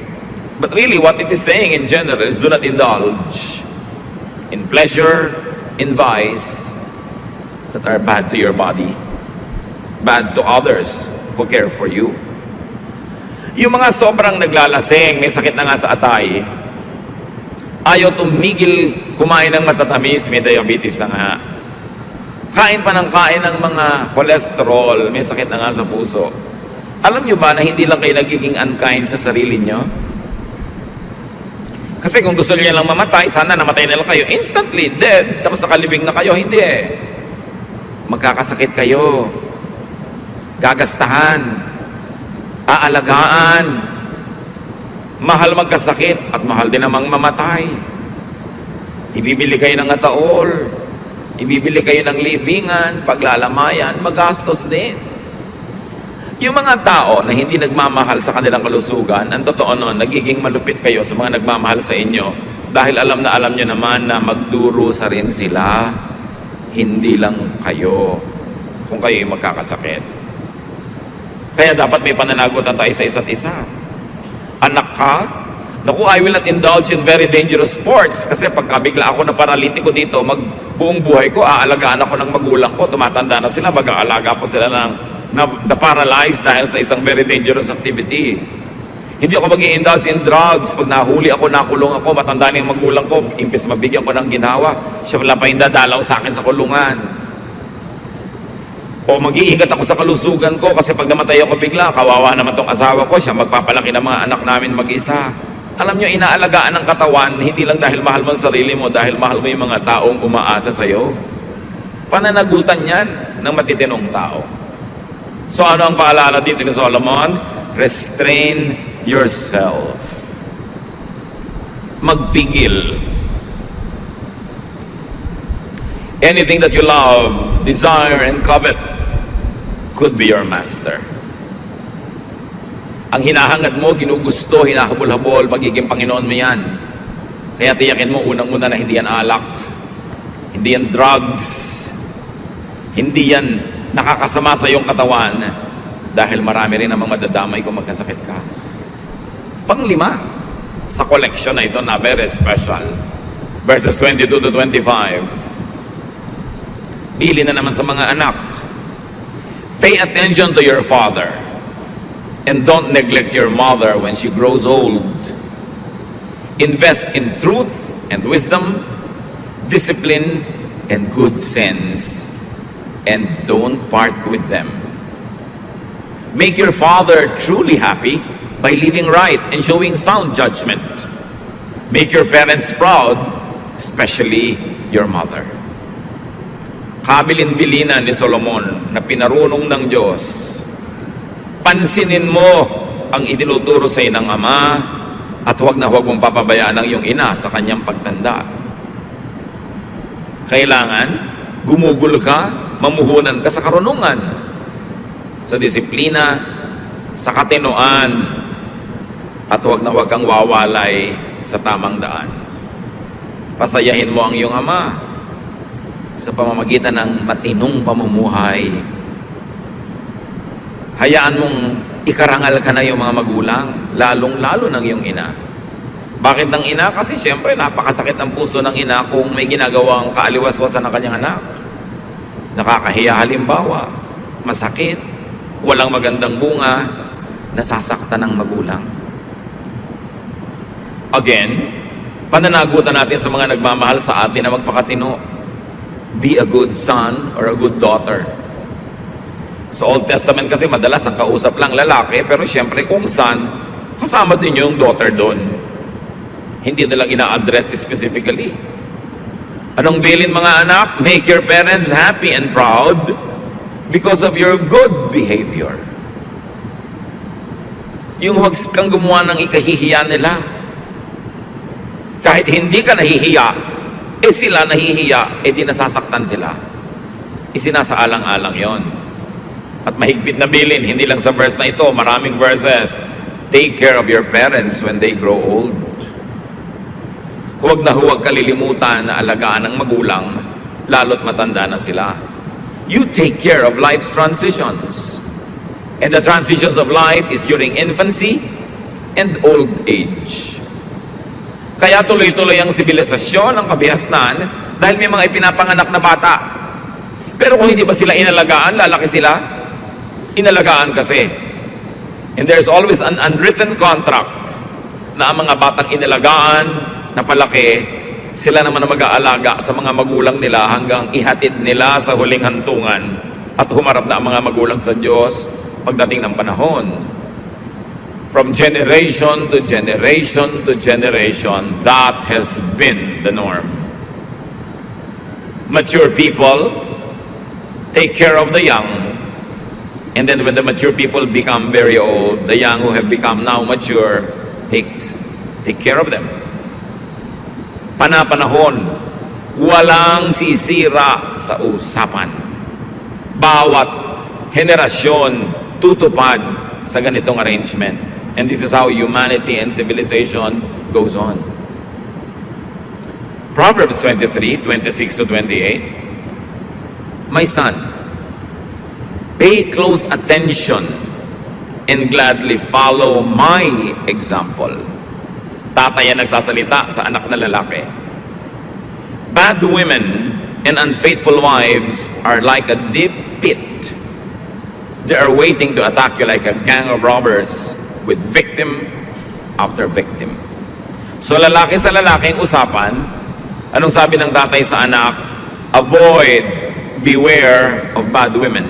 But really, what it is saying in general is do not indulge in pleasure, in vice that are bad to your body, bad to others who care for you. Yung mga sobrang naglalasing, may sakit na nga sa atay, ayaw tumigil kumain ng matatamis, may diabetes na nga. Kain pa ng kain ng mga cholesterol, may sakit na nga sa puso. Alam nyo ba na hindi lang kayo nagiging unkind sa sarili nyo? Kasi kung gusto niyo lang mamatay, sana namatay na lang kayo. Instantly, dead. Tapos nakalibing na kayo. Hindi Magkakasakit kayo. Gagastahan. Aalagaan. Mahal magkasakit at mahal din namang mamatay. Ibibili kayo ng ataol. Ibibili kayo ng libingan, paglalamayan, magastos din. Yung mga tao na hindi nagmamahal sa kanilang kalusugan, ang totoo nun, nagiging malupit kayo sa mga nagmamahal sa inyo dahil alam nyo naman na magdurusa rin sila. Hindi lang kayo kung kayo yung magkakasakit. Kaya dapat may pananagutan tayo sa isa't isa. Anak ka? Naku, I will not indulge in very dangerous sports kasi pagka bigla ako na paralitiko dito, buong buhay ko, aalagaan ako ng magulang ko, tumatanda na sila, mag-aalaga pa sila ng na-paralyzed dahil sa isang very dangerous activity. Hindi ako mag-i-indulge in drugs. Pag nahuli ako, nakulong ako, matanda na yung magulang ko, impis mabigyan ko ng ginawa, siya wala pa yung dadalaw sa akin sa kulungan. O mag-iingat ako sa kalusugan ko kasi pag namatay ako bigla, kawawa naman tong asawa ko, siya magpapalaki ng mga anak namin mag-isa. Alam nyo, inaalagaan ng katawan, hindi lang dahil mahal mo ang sarili mo, dahil mahal mo yung mga taong umaasa sa'yo. Pananagutan yan ng matitinong tao. So ano ang paalala dito ni Solomon? Restrain yourself. Magpigil. Anything that you love, desire, and covet could be your master. Ang hinahangad mo, ginugusto, hinahabol-habol, magiging Panginoon mo yan. Kaya tiyakin mo unang-una na hindi yan alak, hindi yan drugs, hindi yan nakakasama sa iyong katawan dahil marami rin namang madadamay kung magkasakit ka. Panglima, sa collection na ito na very special, verses 22 to 25, bili na naman sa mga anak. Pay attention to your father and don't neglect your mother when she grows old. Invest in truth and wisdom, discipline and good sense, and don't part with them. Make your father truly happy by living right and showing sound judgment. Make your parents proud, especially your mother. Kabilin-bilinan ni Solomon na pinarunong ng Diyos. Pansinin mo ang itinuturo sa ng ama at huwag na huwag mong papabayaan ang iyong ina sa kanyang pagtanda. Kailangan gumugol ka mamuhunan ka sa karunungan, sa disiplina, sa katinoan, at huwag na huwag kang wawalay sa tamang daan. Pasayahin mo ang iyong ama sa pamamagitan ng matinong pamumuhay. Hayaan mong ikarangal ka na yung mga magulang, lalong-lalo ng iyong ina. Bakit ng ina? Kasi siyempre napakasakit ang puso ng ina kung may ginagawang kaaliwas-wasan ng kanyang anak. Nakakahiya halimbawa, masakit, walang magandang bunga, nasasaktan ng magulang. Again, pananagutan natin sa mga nagmamahal sa atin na magpakatino. Be a good son or a good daughter. Sa Old Testament kasi madalas ang kausap lang lalaki, pero siyempre kung son, kasama din yung daughter doon. Hindi nilang ina-address specifically. Anong bilin mga anak? Make your parents happy and proud because of your good behavior. Yung huwag kang gumawa ng ikahihiya nila. Kahit hindi ka nahihiya, sila nahihiya, di nasasaktan sila. Isinasaalang-alang yon. At mahigpit na bilin, hindi lang sa verse na ito, maraming verses. Take care of your parents when they grow old. Huwag na huwag kalilimutan na alagaan ng magulang, lalo't matanda na sila. You take care of life's transitions. And the transitions of life is during infancy and old age. Kaya tuloy-tuloy ang sibilisasyon, ang kabihasnan, dahil may mga ipinapanganak na bata. Pero kung hindi ba sila inalagaan, lalaki sila? Inalagaan kasi. And there's always an unwritten contract na ang mga batang inalagaan, na palaki, sila naman ang mag-aalaga sa mga magulang nila hanggang ihatid nila sa huling hantungan at humarap na ang mga magulang sa Diyos pagdating ng panahon. From generation to generation to generation, that has been the norm. Mature people take care of the young, and then when the mature people become very old, the young who have become now mature take care of them. Panapanahon, walang sisira sa usapan. Bawat henerasyon tutupad sa ganitong arrangement. And this is how humanity and civilization goes on. Proverbs 23, 26 to 28. My son, pay close attention and gladly follow my example. Tatay ang nagsasalita sa anak na lalaki. Bad women and unfaithful wives are like a deep pit. They are waiting to attack you like a gang of robbers with victim after victim. So lalaki sa lalaking usapan, anong sabi ng tatay sa anak? Avoid, beware of bad women.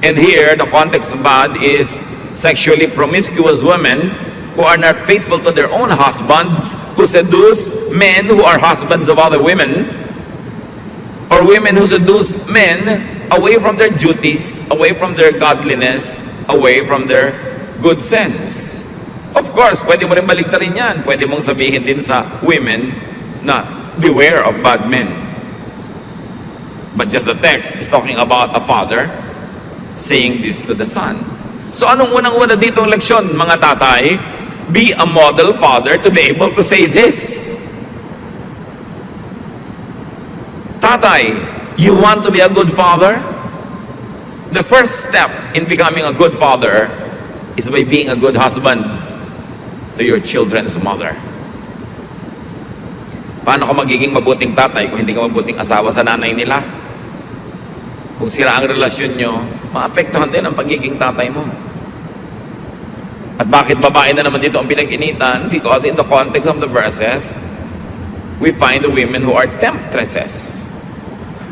And here, the context of bad is sexually promiscuous women who are not faithful to their own husbands, who seduce men who are husbands of other women, or women who seduce men away from their duties, away from their godliness, away from their good sense. Of course, pwede mo rin baligtarin yan. Pwede mong sabihin din sa women na beware of bad men. But just the text is talking about a father saying this to the son. So anong unang-una dito ang leksyon, mga tatay? Be a model father to be able to say this. Tatay, you want to be a good father? The first step in becoming a good father is by being a good husband to your children's mother. Paano ka magiging mabuting tatay kung hindi ka mabuting asawa sa nanay nila? Kung sira ang relasyon nyo, maapektuhan din ang pagiging tatay mo. At bakit babae na naman dito ang pinag-initan? Because in the context of the verses, we find the women who are temptresses.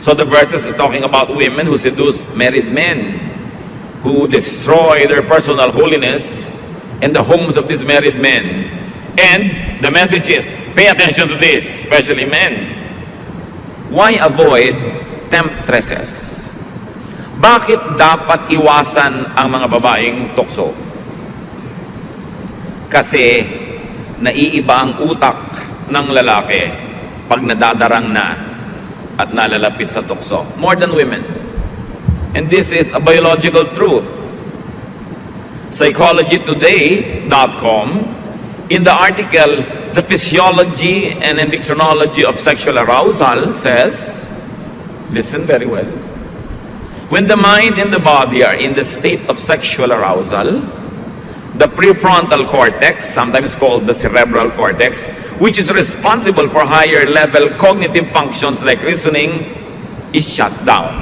So the verses is talking about women who seduce married men, who destroy their personal holiness in the homes of these married men. And the message is, pay attention to this, especially men. Why avoid temptresses? Bakit dapat iwasan ang mga babaeng tukso? Kasi naiiba ang utak ng lalaki pag nadadarang na at nalalapit sa tukso. More than women. And this is a biological truth. PsychologyToday.com, in the article, The Physiology and Endocrinology of Sexual Arousal, says, listen very well, when the mind and the body are in the state of sexual arousal, the prefrontal cortex, sometimes called the cerebral cortex, which is responsible for higher level cognitive functions like reasoning, is shut down.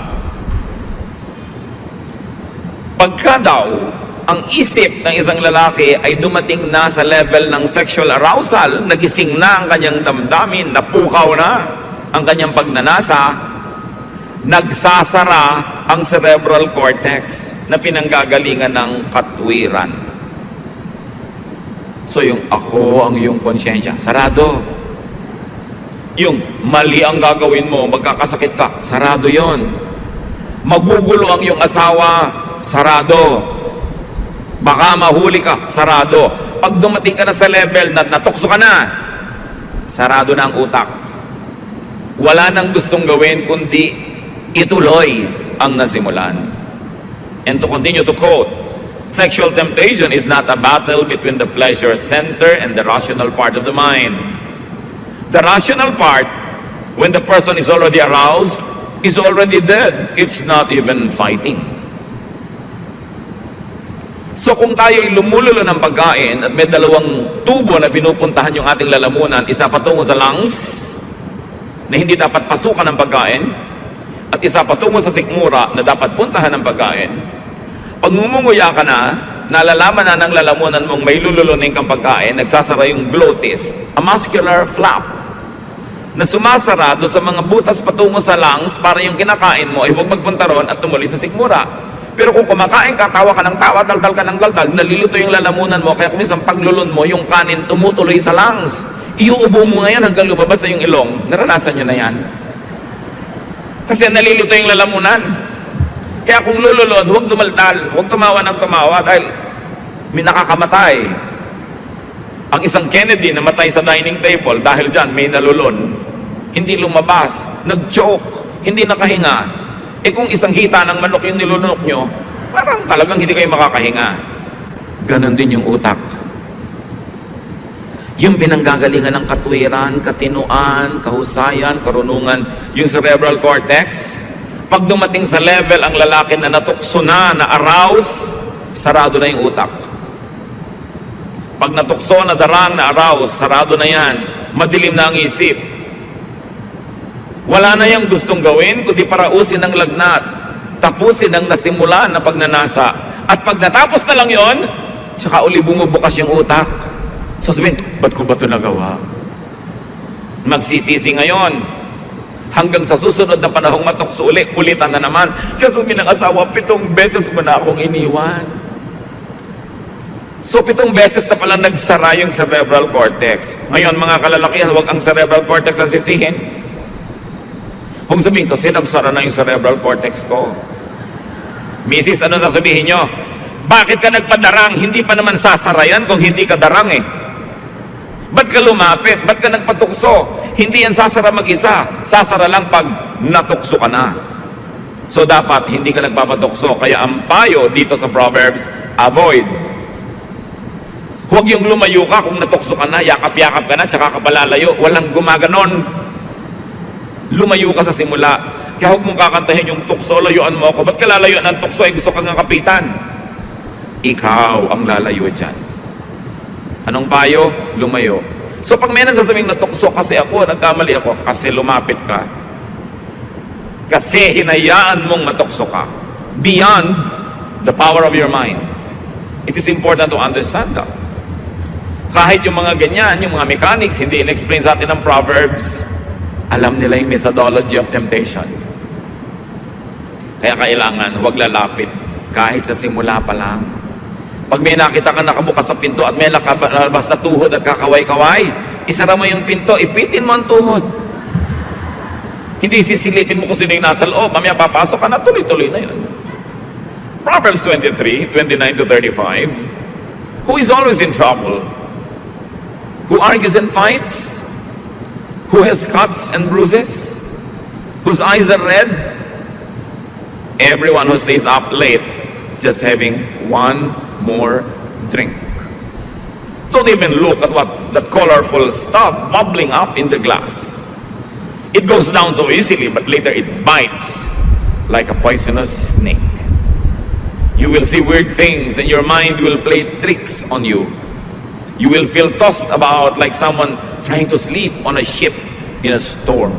Pagka daw, ang isip ng isang lalaki ay dumating na sa level ng sexual arousal, nagising na ang kanyang damdamin, napukaw na ang kanyang pagnanasa, nagsasara ang cerebral cortex na pinanggagalingan ng katwiran. So yung ako ang iyong konsyensya, sarado. Yung mali ang gagawin mo, magkakasakit ka, sarado yon. Magugulo ang iyong asawa, sarado. Baka mahuli ka, sarado. Pag dumating ka na sa level na natukso ka na, sarado na ang utak. Wala nang gustong gawin kundi ituloy ang nasimulan. And to continue to quote, sexual temptation is not a battle between the pleasure center and the rational part of the mind. The rational part, when the person is already aroused, is already dead. It's not even fighting. So kung tayo'y lumululo ng pagkain at may dalawang tubo na pinupuntahan yung ating lalamunan, isa patungo sa lungs na hindi dapat pasukan ng pagkain, at isa patungo sa sikmura na dapat puntahan ng pagkain, pag ngumunguya ka na, nalalaman na ng lalamunan mong may lululunin kang pagkain, nagsasara yung glottis, a muscular flap, na sumasara doon sa mga butas patungo sa lungs para yung kinakain mo ay huwag magpunta ron at tumuloy sa sikmura. Pero kung kumakain ka, tawa ka ng tawa, daldal ka ng daldal, nalilito yung lalamunan mo, kaya kung isang paglulun mo, yung kanin tumutuloy sa lungs. Iuubo mo ngayon hanggang lumabas sa yung ilong. Naranasan nyo na yan? Kasi nalilito yung lalamunan. Kaya kung lululun, huwag dumaldal, huwag tumawa ng tumawa dahil may nakakamatay. Ang isang Kennedy namatay sa dining table dahil dyan may nalulun. Hindi lumabas, nag-choke, hindi nakahinga. Eh kung isang hita ng manok yung nilunok nyo, parang talagang hindi kayo makakahinga. Ganon din yung utak. Yung pinanggagalingan ng katwiran, katinuan, kahusayan, karunungan, yung cerebral cortex, pag dumating sa level ang lalaki na natukso na arouse, sarado na yung utak. Pag natukso, nadarang, na arouse, sarado na yan, madilim na ang isip. Wala na yung gustong gawin, kundi parausin ang lagnat, tapusin ang nasimulan na pagnanasa. At pag natapos na lang yon, tsaka uli bumubukas yung utak. So sabihin, ba't ko ba ito nagawa? Magsisisi ngayon. Hanggang sa susunod na panahong matukso ulitan na naman. Kasi sabihin ng asawa, 7 beses mo na akong iniwan. So 7 beses na pala nagsara yung cerebral cortex. Ngayon mga kalalakihan, huwag ang cerebral cortex ang sisihin. Kung sabihin kasi nagsara na yung cerebral cortex ko. Mrs., ano sasabihin nyo? Bakit ka nagpadarang? Hindi pa naman sasara yan kung hindi ka darang eh. Ba't ka lumapit? Ba't ka nagpatukso? Hindi yan sasara mag-isa. Sasara lang pag natukso ka na. So dapat hindi ka nagpapatukso. Kaya ang payo dito sa Proverbs, avoid. Huwag yung lumayo ka kung natukso ka na, yakap-yakap ka na, tsaka ka palalayo. Walang gumaganon. Lumayo ka sa simula. Kaya huwag mong kakantahin yung tukso, layuan mo ako. Ba't ka lalayo ng tukso? Gusto kang ng kapitan. Ikaw ang lalayo dyan. Anong payo? Lumayo. So pag may nagsasabing natukso kasi ako, nagkamali ako, kasi lumapit ka. Kasi hinayaan mong matukso ka. Beyond the power of your mind. It is important to understand that. Kahit yung mga ganyan, yung mga mechanics, hindi in-explain sa atin ng Proverbs, alam nila yung methodology of temptation. Kaya kailangan huwag lalapit kahit sa simula pa lang. Pag may nakita ka nakabukas sa pinto at may nakalabas na tuhod at kakaway-kaway, isara mo yung pinto, ipitin mo ang tuhod. Hindi sisilipin mo kung sino yung nasa loob, mamaya papasok ka na, tuloy-tuloy na yun. Proverbs 23, 29 to 35, who is always in trouble? Who argues and fights? Who has cuts and bruises? whose eyes are red, everyone who stays up late just having one more drink. Don't even look at what that colorful stuff bubbling up in the glass. It goes down so easily, but later it bites like a poisonous snake. You will see weird things and your mind will play tricks on you. You will feel tossed about like someone trying to sleep on a ship in a storm.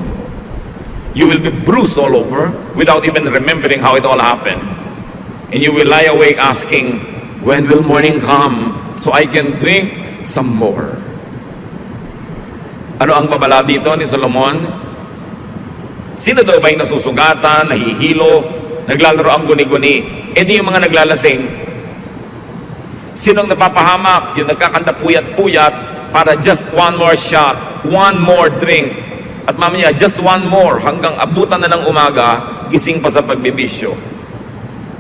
You will be bruised all over without even remembering how it all happened. And you will lie awake asking, when will morning come so I can drink some more? Ano ang babala dito ni Solomon? Sino daw ba yung nasusugatan, nahihilo, naglalaro ang guni-guni? E di yung mga naglalasing. Sinong napapahamak? Yung nagkakanta puyat-puyat para just one more shot, one more drink. At mamaya, just one more hanggang abutan na ng umaga, gising pa sa pagbibisyo.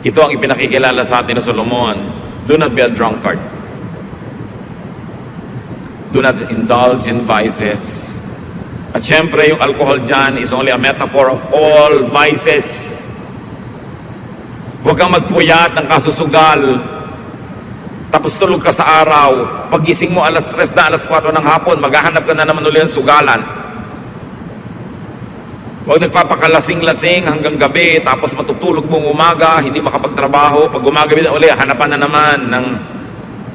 Ito ang ipinakikilala sa atin ng Solomon. Do not be a drunkard. Do not indulge in vices. At syempre, yung alcohol dyan is only a metaphor of all vices. Huwag kang magpuyat ng kasusugal. Tapos tulog ka sa araw. Pagising mo alas 3 na, alas 4 ng hapon, maghahanap ka na naman ulit ng sugalan. Huwag nagpapakalasing-lasing hanggang gabi, tapos matutulog mong umaga, hindi makapagtrabaho. Pag umagabi na ulit, hanapan na naman ng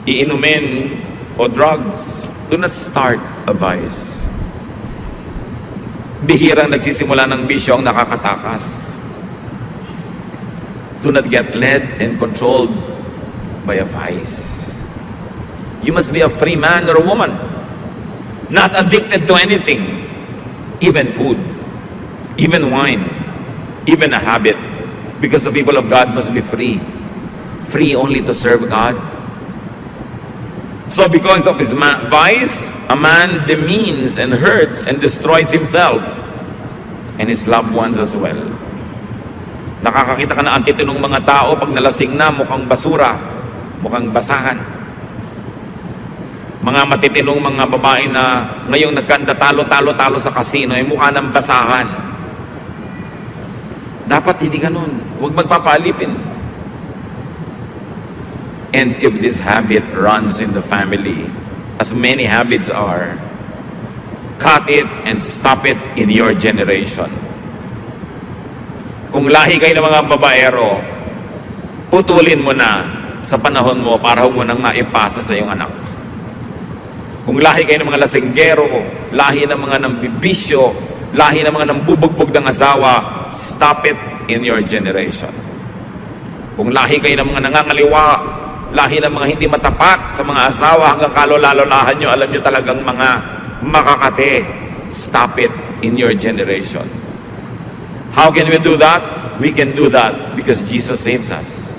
iinumin o drugs. Do not start a vice. Bihirang nagsisimula ng bisyo ang nakakatakas. Do not get led and controlled by a vice. You must be a free man or a woman, not addicted to anything, even food, even wine, even a habit, because the people of God must be free. Free only to serve God. So because of his vice, a man demeans and hurts and destroys himself and his loved ones as well. Nakakakita ka na ang titinong mga tao pag nalasing na, mukhang basura, mukhang basahan. Mga matitinong mga babae na ngayong nagkanda talo sa kasino ay mukha ng basahan. Dapat hindi ganun. Huwag magpapaalipin. And if this habit runs in the family, as many habits are, cut it and stop it in your generation. Kung lahi kayo ng mga babaero, putulin mo na sa panahon mo para huwag mo nang maipasa sa iyong anak. Kung lahi kayo ng mga lasinggero, lahi ng mga nambibisyo, lahi ng mga nambubugbog ng asawa, stop it in your generation. Kung lahi kayo ng mga nangangaliwa, lahi ng mga hindi matapat sa mga asawa hanggang kalolalahan nyo, alam nyo talagang mga makakate, stop it in your generation. How can we do that? We can do that because Jesus saves us.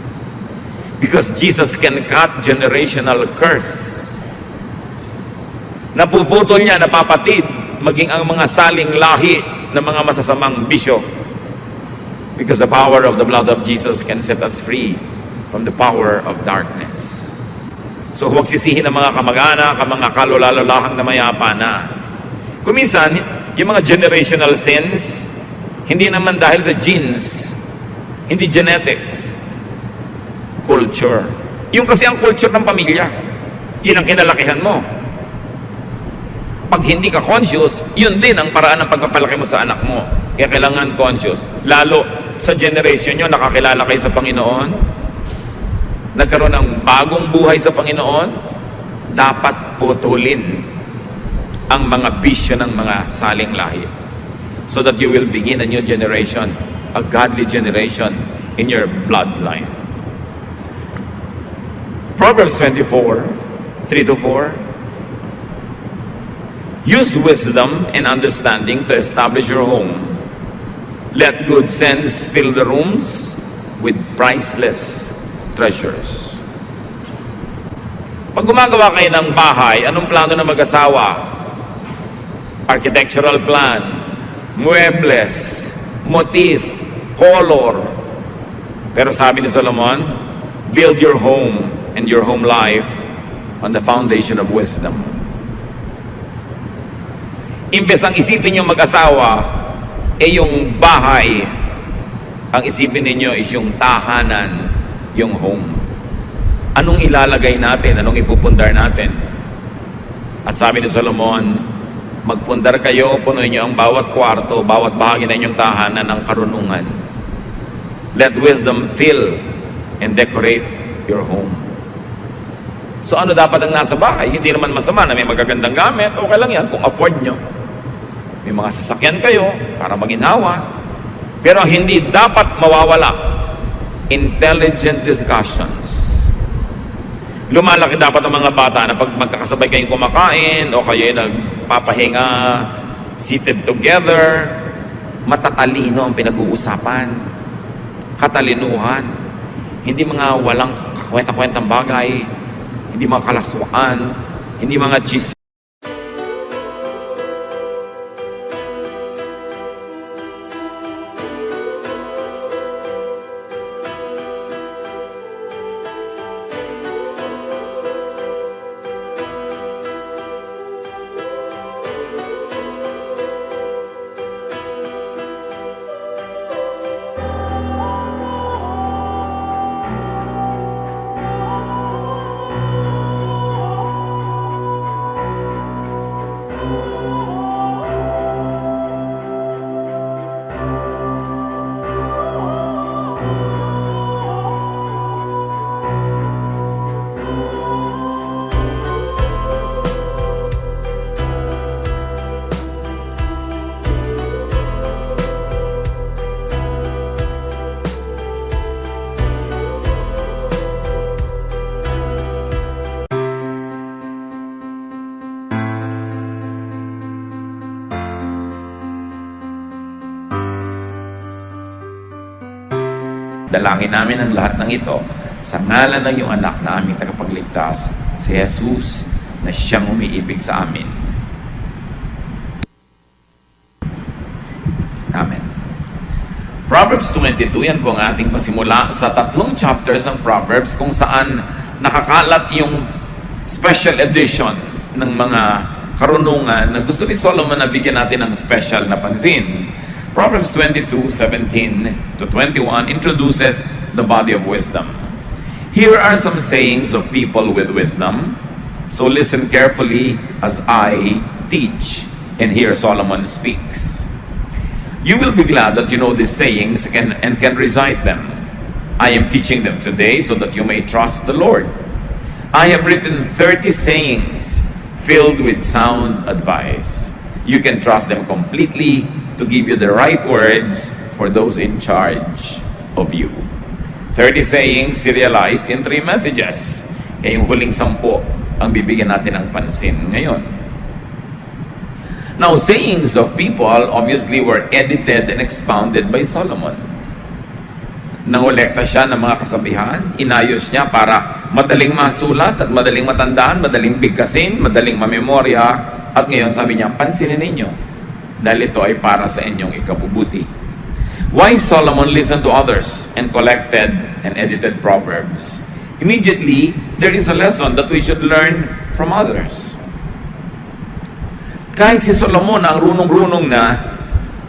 Because Jesus can cut generational curse. Napuputol niya, napapatid, maging ang mga saling lahi ng mga masasamang bisyo. Because the power of the blood of Jesus can set us free from the power of darkness. So huwag sisihin ng mga kamag-anak, ang mga kalolalalahang na mayapa na. Kuminsan, yung mga generational sins, hindi naman dahil sa genes, hindi genetics, culture. Yung kasi ang culture ng pamilya, yun ang kinalakihan mo. Pag hindi ka conscious, yun din ang paraan ng pagpapalaki mo sa anak mo. Kaya kailangan conscious. Lalo sa generation nyo, nakakilala kayo sa Panginoon, nagkaroon ng bagong buhay sa Panginoon, dapat putulin ang mga bisyo ng mga saling lahi so that you will begin a new generation, a godly generation in your bloodline. Proverbs 24, 3-4. Use wisdom and understanding to establish your home. Let good sense fill the rooms with priceless treasures. Pag gumagawa kayo ng bahay, anong plano ng mag-asawa? Architectural plan, muebles, motif, color. Pero sabi ni Solomon, build your home and your home life on the foundation of wisdom. Imbes ang isipin yung mag-asawa, yung bahay, ang isipin ninyo is yung tahanan, yung home. Anong ilalagay natin? Anong ipupundar natin? At sabi ni Solomon, magpundar kayo, punuin niyo ang bawat kwarto, bawat bahagi ng inyong tahanan ng karunungan. Let wisdom fill and decorate your home. So ano dapat ang nasa bahay? Hindi naman masama na may magagandang gamit. Okay lang yan kung afford nyo. May mga sasakyan kayo para maginhawa. Pero hindi dapat mawawala intelligent discussions. Lumalaki dapat ang mga bata na pag magkakasabay kayong kumakain o kayo nagpapahinga, seated together, matatalino ang pinag-uusapan. Katalinuhan. Hindi mga walang kwenta-kwentang bagay, hindi mga kalaswaan, hindi mga cheese. Dalangin namin ang lahat ng ito sa ngalan ng iyong anak na aming tagapagligtas, si Jesus, na siyang umiibig sa amin. Amen. Proverbs 22, yan po ang ating pasimula sa 3 chapters ng Proverbs kung saan nakakalat yung special edition ng mga karunungan na gusto ni Solomon na bigyan natin ng special na pansin. Proverbs 22:17 to 21 introduces the body of wisdom. Here are some sayings of people with wisdom. So listen carefully as I teach. And here Solomon speaks. You will be glad that you know these sayings and can recite them. I am teaching them today so that you may trust the Lord. I have written 30 sayings filled with sound advice. You can trust them completely to give you the right words for those in charge of you. 30 sayings serialized in 3 messages. Kaya yung huling 10 ang bibigyan natin ng pansin ngayon. Now, sayings of people obviously were edited and expounded by Solomon. Nangolekta siya ng mga kasabihan, inayos niya para madaling masulat at madaling matandaan, madaling bigkasin, madaling mamemorya, at ngayon sabi niya, pansinin ninyo dahil ito ay para sa inyong ikabubuti. Why Solomon listened to others and collected and edited Proverbs? Immediately, there is a lesson that we should learn from others. Kahit si Solomon ang runong-runong na,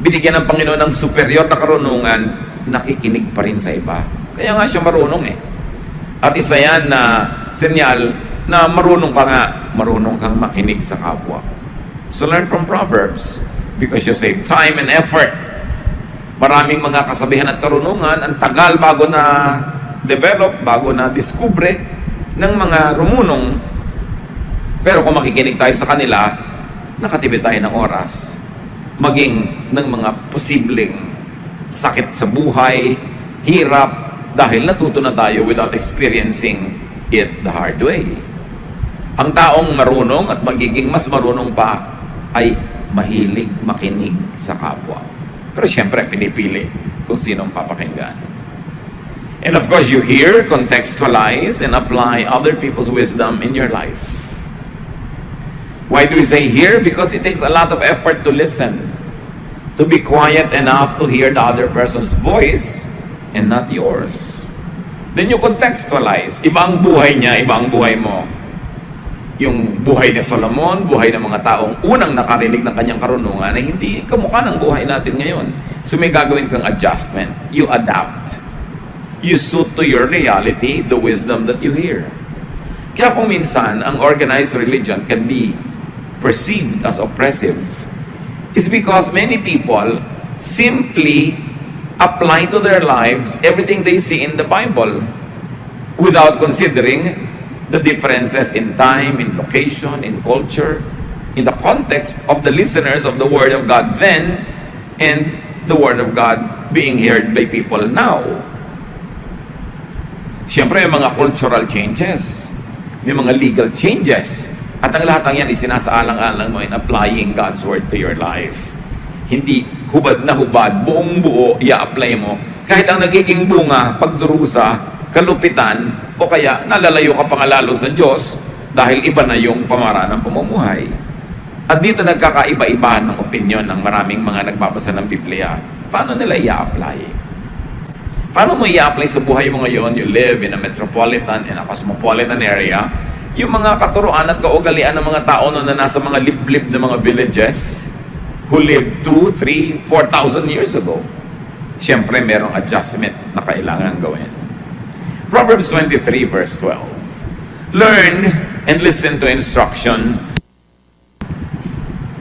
binigyan ng Panginoon ng superior na karunungan, nakikinig pa rin sa iba. Kaya nga siya marunong eh. At isa yan na senyal na marunong kang makinig sa kapwa. So learn from Proverbs. Because you save time and effort. Maraming mga kasabihan at karunungan, ang tagal bago na develop, bago na diskubre ng mga rumunong. Pero kung makikinig tayo sa kanila, nakatipid tayo ng oras. Maging ng mga posibleng sakit sa buhay, hirap, dahil natuto na tayo without experiencing it the hard way. Ang taong marunong at magiging mas marunong pa ay mahilig makinig sa kapwa. Pero siyempre, pinipili kung sinong papakinggan. And of course, you hear, contextualize, and apply other people's wisdom in your life. Why do we say hear? Because it takes a lot of effort to listen. To be quiet enough to hear the other person's voice and not yours. Then you contextualize. Iba ang buhay niya, iba ang buhay mo. yung buhay ni Solomon, buhay ng mga taong unang nakarinig ng kanyang karunungan ay hindi kamukha ng buhay natin ngayon. So may gagawin kang adjustment. You adapt. You suit to your reality the wisdom that you hear. Kaya kung minsan, ang organized religion can be perceived as oppressive is because many people simply apply to their lives everything they see in the Bible without considering the differences in time, in location, in culture, in the context of the listeners of the Word of God then and the Word of God being heard by people now. Siyempre, may mga cultural changes, may mga legal changes, at ang lahat ng yan isinasaalang-alang mo in applying God's Word to your life. Hindi hubad na hubad, buong buo, i-apply mo. Kahit ang nagiging bunga, pagdurusa, kalupitan, o kaya nalalayo ka pa nga lalo sa Diyos dahil iba na yung pamaraan ng pamumuhay. At dito nagkakaiba-iba ng opinion ng maraming mga nagbabasa ng Biblia. Paano nila i-apply? Paano mo i-apply sa buhay mo ngayon? You live in a metropolitan, in a cosmopolitan area. Yung mga katuruan at kaugalian ng mga tao na nasa mga liblib na mga villages who lived 2, 3, 4,000 years ago. Siyempre, merong adjustment na kailangan gawin. Proverbs 23 verse 12. Learn and listen to instruction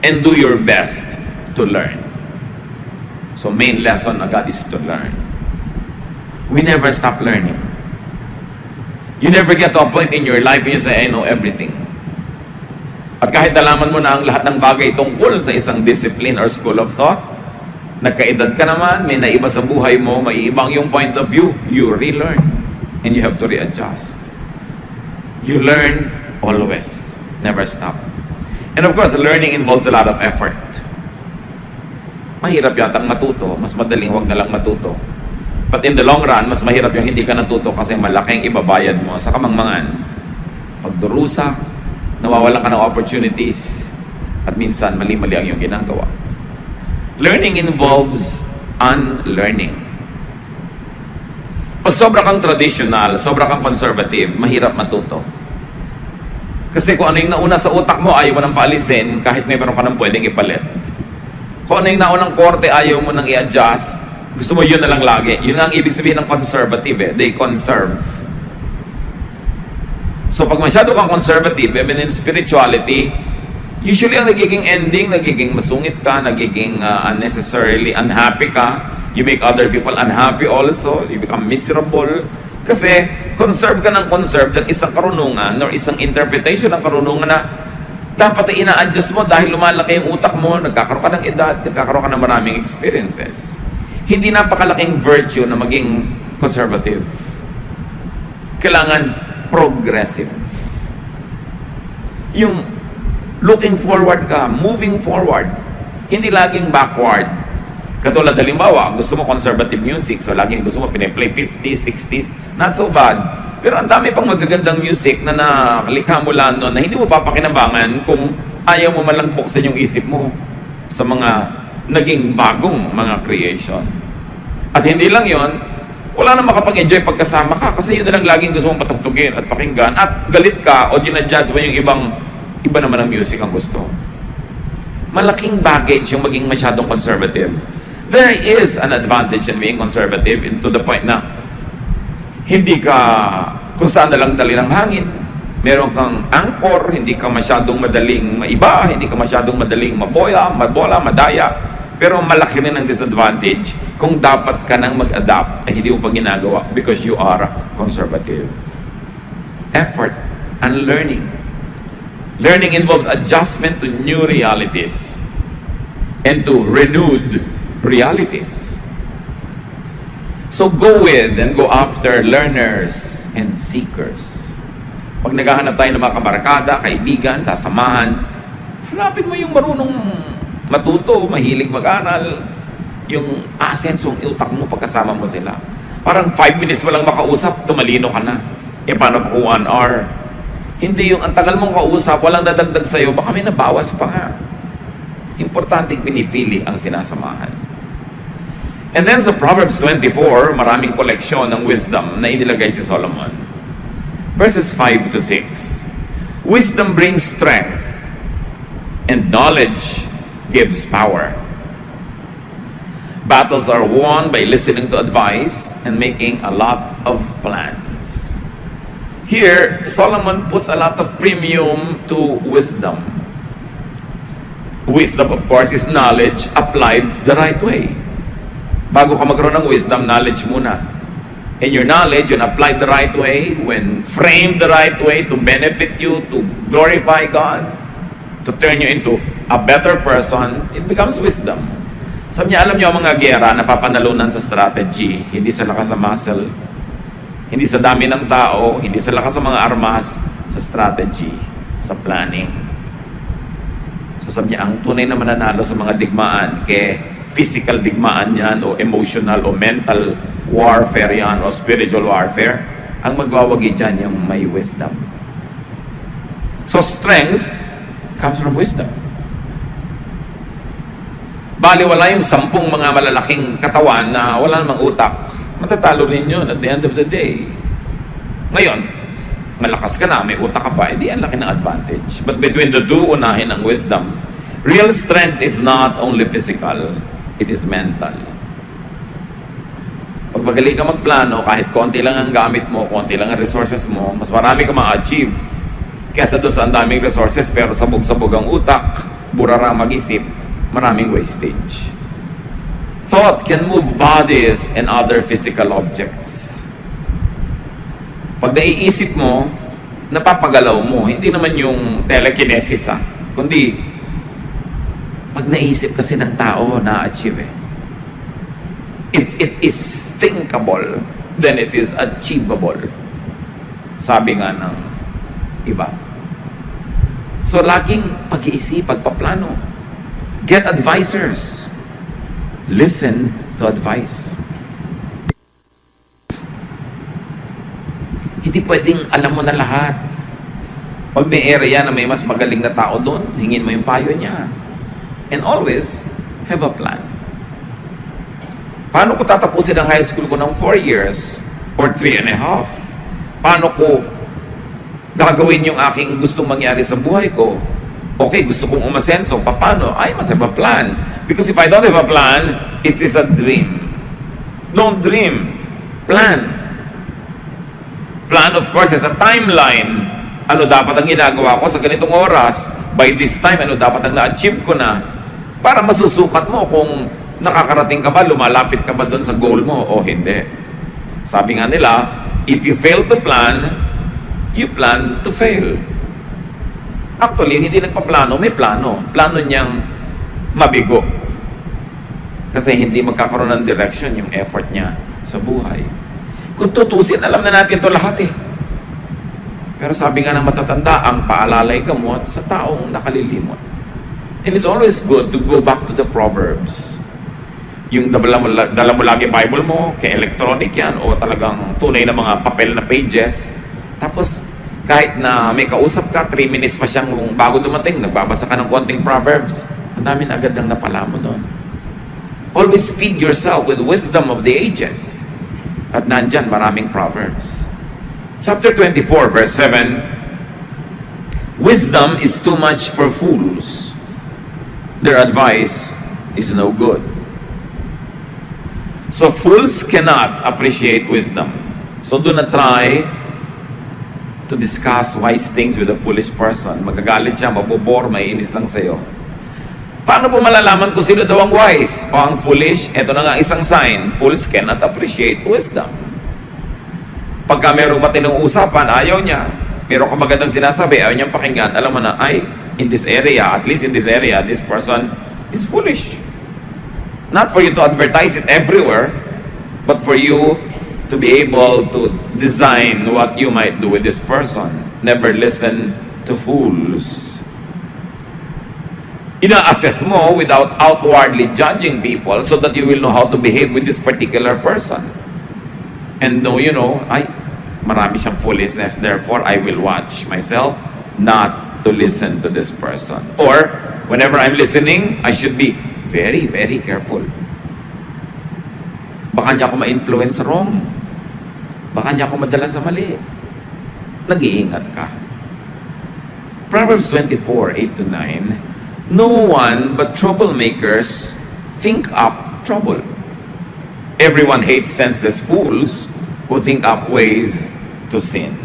and do your best to learn. So main lesson agad is to learn. We never stop learning. You never get to a point in your life when you say, I know everything. At kahit nalaman mo na ang lahat ng bagay tungkol sa isang discipline or school of thought, nagkaedad ka naman, may naiba sa buhay mo, may ibang yung point of view, you relearn. And you have to readjust. You learn always. Never stop. And of course, learning involves a lot of effort. Mahirap yatang matuto. Mas madaling huwag na lang matuto. But in the long run, mas mahirap yung hindi ka natuto kasi malaking ibabayad mo sa kamangmangan. Pagdurusa, nawawalan ka ng opportunities, at minsan mali-mali ang iyong ginagawa. Learning involves unlearning. Pag sobra kang traditional, sobra kang conservative, mahirap matuto. Kasi kung ano yung nauna sa utak mo, ayaw mo nang paalisin kahit may meron ka nang pwedeng ipalit. Kung ano yung naunang korte, ayaw mo nang i-adjust, gusto mo yun na lang lagi. Yun ang ibig sabihin ng conservative eh. They conserve. So pag masyado kang conservative, even in spirituality, usually ang nagiging ending, nagiging masungit ka, nagiging unnecessarily unhappy ka. You make other people unhappy also. You become miserable. Kasi conserve ka ng conserve ng isang karunungan or isang interpretation ng karunungan na dapat ay ina-adjust mo dahil lumalaki yung utak mo, nagkakaroon ka ng edad, nagkakaroon ka ng maraming experiences. Hindi napakalaking virtue na maging conservative. Kailangan progressive. Yung looking forward ka, moving forward, hindi laging backward. Katulad halimbawa, gusto mo conservative music, so laging gusto mo piniplay 50s, 60s, not so bad. Pero ang dami pang magagandang music na nakalikha mo lang noon na hindi mo papakinabangan kung ayaw mo man lang buksan yung isip mo sa mga naging bagong mga creation. At hindi lang yon, wala na makapag-enjoy pagkasama ka kasi yun na lang laging gusto mong patugtugin at pakinggan at galit ka o ginadjudge mo yung iba naman ang music ang gusto. Malaking baggage yung maging masyadong conservative. There is an advantage in being conservative to the point na hindi ka kung saan na lang dali ng hangin. Meron kang anchor, hindi ka masyadong madaling maiba, hindi ka masyadong madaling mabola, madaya. Pero malaki rin ang disadvantage kung dapat ka nang mag-adapt ay hindi mo pa ginagawa because you are conservative. Effort and learning. Learning involves adjustment to new realities and to renewed realities. So go with and go after learners and seekers. Pag naghahanap tayo ng mga kabarkada, kaibigan, sasamahan, hanapin mo yung marunong matuto, mahilig mag-aral, yung asenso ng utak mo pagkasama mo sila. Parang 5 minutes mo lang makausap, tumalino ka na. E paano kung 1 hour? Hindi yung ang tagal mong kausap, walang dadagdag sa'yo, baka may nabawas pa nga. Importante pinipili ang sinasamahan. And then sa Proverbs 24, maraming koleksyon ng wisdom na inilagay si Solomon. Verses 5 to 6. Wisdom brings strength, and knowledge gives power. Battles are won by listening to advice and making a lot of plans. Here, Solomon puts a lot of premium to wisdom. Wisdom, of course, is knowledge applied the right way. Bago ka magkaroon ng wisdom, knowledge muna. And your knowledge, when applied the right way, when framed the right way to benefit you, to glorify God, to turn you into a better person, it becomes wisdom. Sabi niya, alam niyo ang mga gera na papanalunan sa strategy, hindi sa lakas ng muscle, hindi sa dami ng tao, hindi sa lakas ng mga armas, sa strategy, sa planning. So sabi niya, ang tunay na mananalo sa mga digmaan, physical digmaan yan, o emotional, o mental warfare yan, o spiritual warfare, ang magwawagi dyan yung may wisdom. So strength comes from wisdom. Bali, wala yung 10 mga malalaking katawan na wala namang utak. Matatalo rin yun at the end of the day. Ngayon, malakas ka na, may utak ka pa, edi ang laki ng advantage. But between the two, unahin ang wisdom. Real strength is not only physical, it is mental. Pag magaling ka magplano, kahit konti lang ang gamit mo, konti lang ang resources mo, mas marami ka ma-achieve kesa doon sa ang daming resources pero sabog-sabog ang utak, burara mag-isip, maraming wastage. Thought can move bodies and other physical objects. Pag naiisip mo, napapagalaw mo, hindi naman yung telekinesis kundi pag naisip kasi ng tao, na-achieve If it is thinkable, then it is achievable. Sabi nga ng iba. So, laging pag-iisip, pagpaplano. Get advisors. Listen to advice. Hindi pwedeng alam mo na lahat. Pag may area na may mas magaling na tao doon, hingin mo yung payo niya. And always, have a plan. Paano ko tatapusin ang high school ko ng 4 years or 3.5? Paano ko gagawin yung aking gustong mangyari sa buhay ko? Okay, gusto kong umasenso. Paano? I must have a plan. Because if I don't have a plan, it is a dream. Don't dream. Plan. Plan, of course, has a timeline. Ano dapat ang ginagawa ko sa ganitong oras? By this time, ano dapat ang na-achieve ko na? Para masusukat mo kung nakakarating ka ba, lumalapit ka ba doon sa goal mo o hindi. Sabi nga nila, if you fail to plan, you plan to fail. Actually, hindi nagpaplano, may plano. Plano niyang mabigo. Kasi hindi magkakaroon ng direction yung effort niya sa buhay. Kung tutusin, alam na natin ito lahat Pero sabi nga ng matatanda, ang paalalay gamot sa taong nakalilimot. And it's always good to go back to the Proverbs. Yung dala mo lagi Bible mo, kay electronic yan, o talagang tunay na mga papel na pages. Tapos, kahit na may kausap ka, 3 minutes pa siyang bago dumating, nagbabasa ka ng konting Proverbs, ang dami na agad ang napala mo doon. Always feed yourself with wisdom of the ages. At nandyan, maraming Proverbs. Chapter 24, verse 7, wisdom is too much for fools. Their advice is no good. So fools cannot appreciate wisdom. So do not try to discuss wise things with a foolish person. Magagalit siya, mabobor, maiinis lang sa'yo. Paano po malalaman kung sino daw ang wise o ang foolish? Ito na nga isang sign. Fools cannot appreciate wisdom. Pagka merong matinong usapan, ayaw niya. Meron ka magandang sinasabi, ayaw niyang pakinggan. Alam mo na, in this area, at least in this area, this person is foolish. Not for you to advertise it everywhere, but for you to be able to design what you might do with this person. Never listen to fools. Ina-assess mo without outwardly judging people so that you will know how to behave with this particular person. And know, marami siyang foolishness, therefore I will watch myself not to listen to this person. Or, whenever I'm listening, I should be very, very careful. Baka niya ako ma-influence wrong. Baka niya ako madala sa mali. Nag-iingat ka. Proverbs 24, 8 to 9, no one but troublemakers think up trouble. Everyone hates senseless fools who think up ways to sin.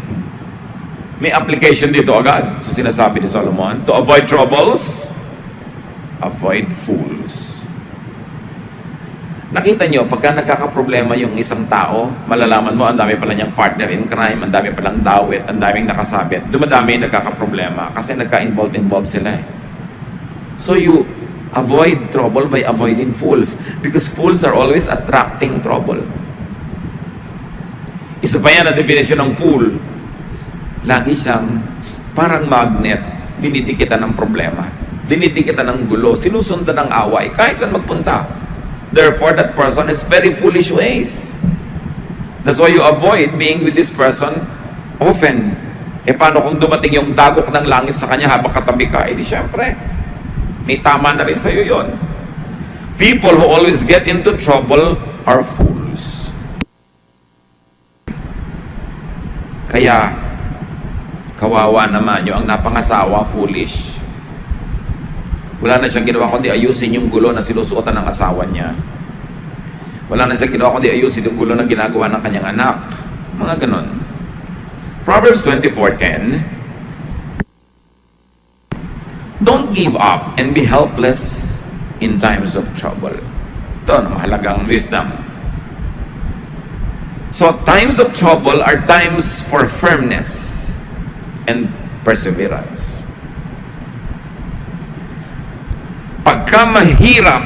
May application dito agad sa sinasabi ni Solomon. To avoid troubles, avoid fools. Nakita nyo, pagka nagkakaproblema yung isang tao, malalaman mo, ang dami pala niyang partner in crime, ang dami palang dawit, ang daming nakasabit. Dumadami yung nagkakaproblema kasi nagka-involved sila eh. So you avoid trouble by avoiding fools because fools are always attracting trouble. Isa pa yan ang definition ng fool. Lagi siyang parang magnet, dinidikitan ng problema, dinidikitan ng gulo, sinusundan ng away, kahit saan magpunta. Therefore, that person is very foolish ways. That's why you avoid being with this person often. E paano kung dumating yung dagok ng langit sa kanya habang katabi ka? Eh di syempre, may tama na rin sa'yo yun. People who always get into trouble are fools. Kaya, kawawa naman yung ang napangasawa, foolish. Wala na siyang ginawa kundi ayusin yung gulo na sinusuotan ng asawa niya. Wala na siyang ginawa kundi ayusin yung gulo na ginagawa ng kanyang anak. Mga ganon. Proverbs 24:10, don't give up and be helpless in times of trouble. Ito ang mahalagang wisdom. So, times of trouble are times for firmness and perseverance. Pagka mahirap,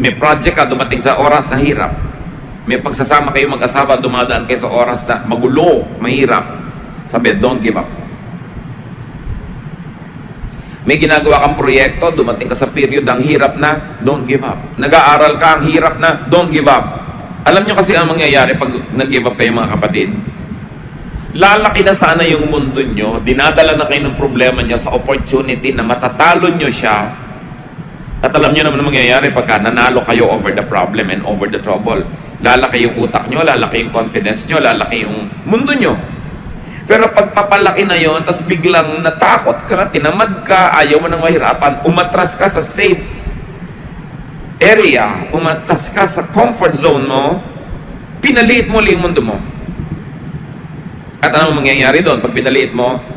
may project ka, dumating sa oras na hirap, may pagsasama kayo mag-asawa, dumadaan kayo sa oras na magulo, mahirap, sabi, don't give up. May ginagawa kang proyekto, dumating ka sa period ang hirap na, don't give up. Nag-aaral ka, ang hirap na, don't give up. Alam nyo kasi ang mangyayari pag nag-give up kayo mga kapatid? Lalaki na sana yung mundo nyo, dinadala na kayo ng problema nyo sa opportunity na matatalo nyo siya. At alam nyo naman ang mangyayari pagka nanalo kayo over the problem and over the trouble. Lalaki yung utak nyo, lalaki yung confidence nyo, lalaki yung mundo nyo. Pero pag papalaki na yon, tas biglang natakot ka, tinamad ka, ayaw mo nang mahirapan, umatras ka sa safe area, umatras ka sa comfort zone mo, pinaliit mo yung mundo mo. At ano mangyayari doon pag pinaliit mo?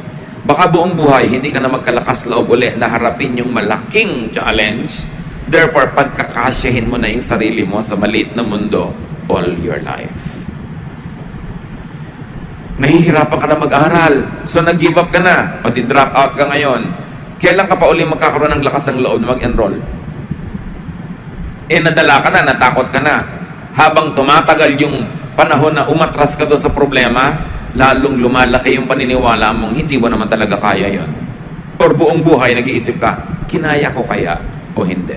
Baka buong buhay, hindi ka na magkalakas loob uli na harapin yung malaking challenge. Therefore, pagkakasyahin mo na yung sarili mo sa maliit na mundo all your life. Nahihirapan ka na mag-aral. So, nag-give up ka na. O di-drop out ka ngayon. Kailan ka pa uli magkakaroon ng lakas ng loob na mag-enroll? Eh, nadala ka na, natakot ka na. Habang tumatagal yung panahon na umatras ka doon sa problema, lalong lumalaki yung paniniwala mong hindi mo naman talaga kaya yon. Or buong buhay nag-iisip ka, kinaya ko kaya o hindi?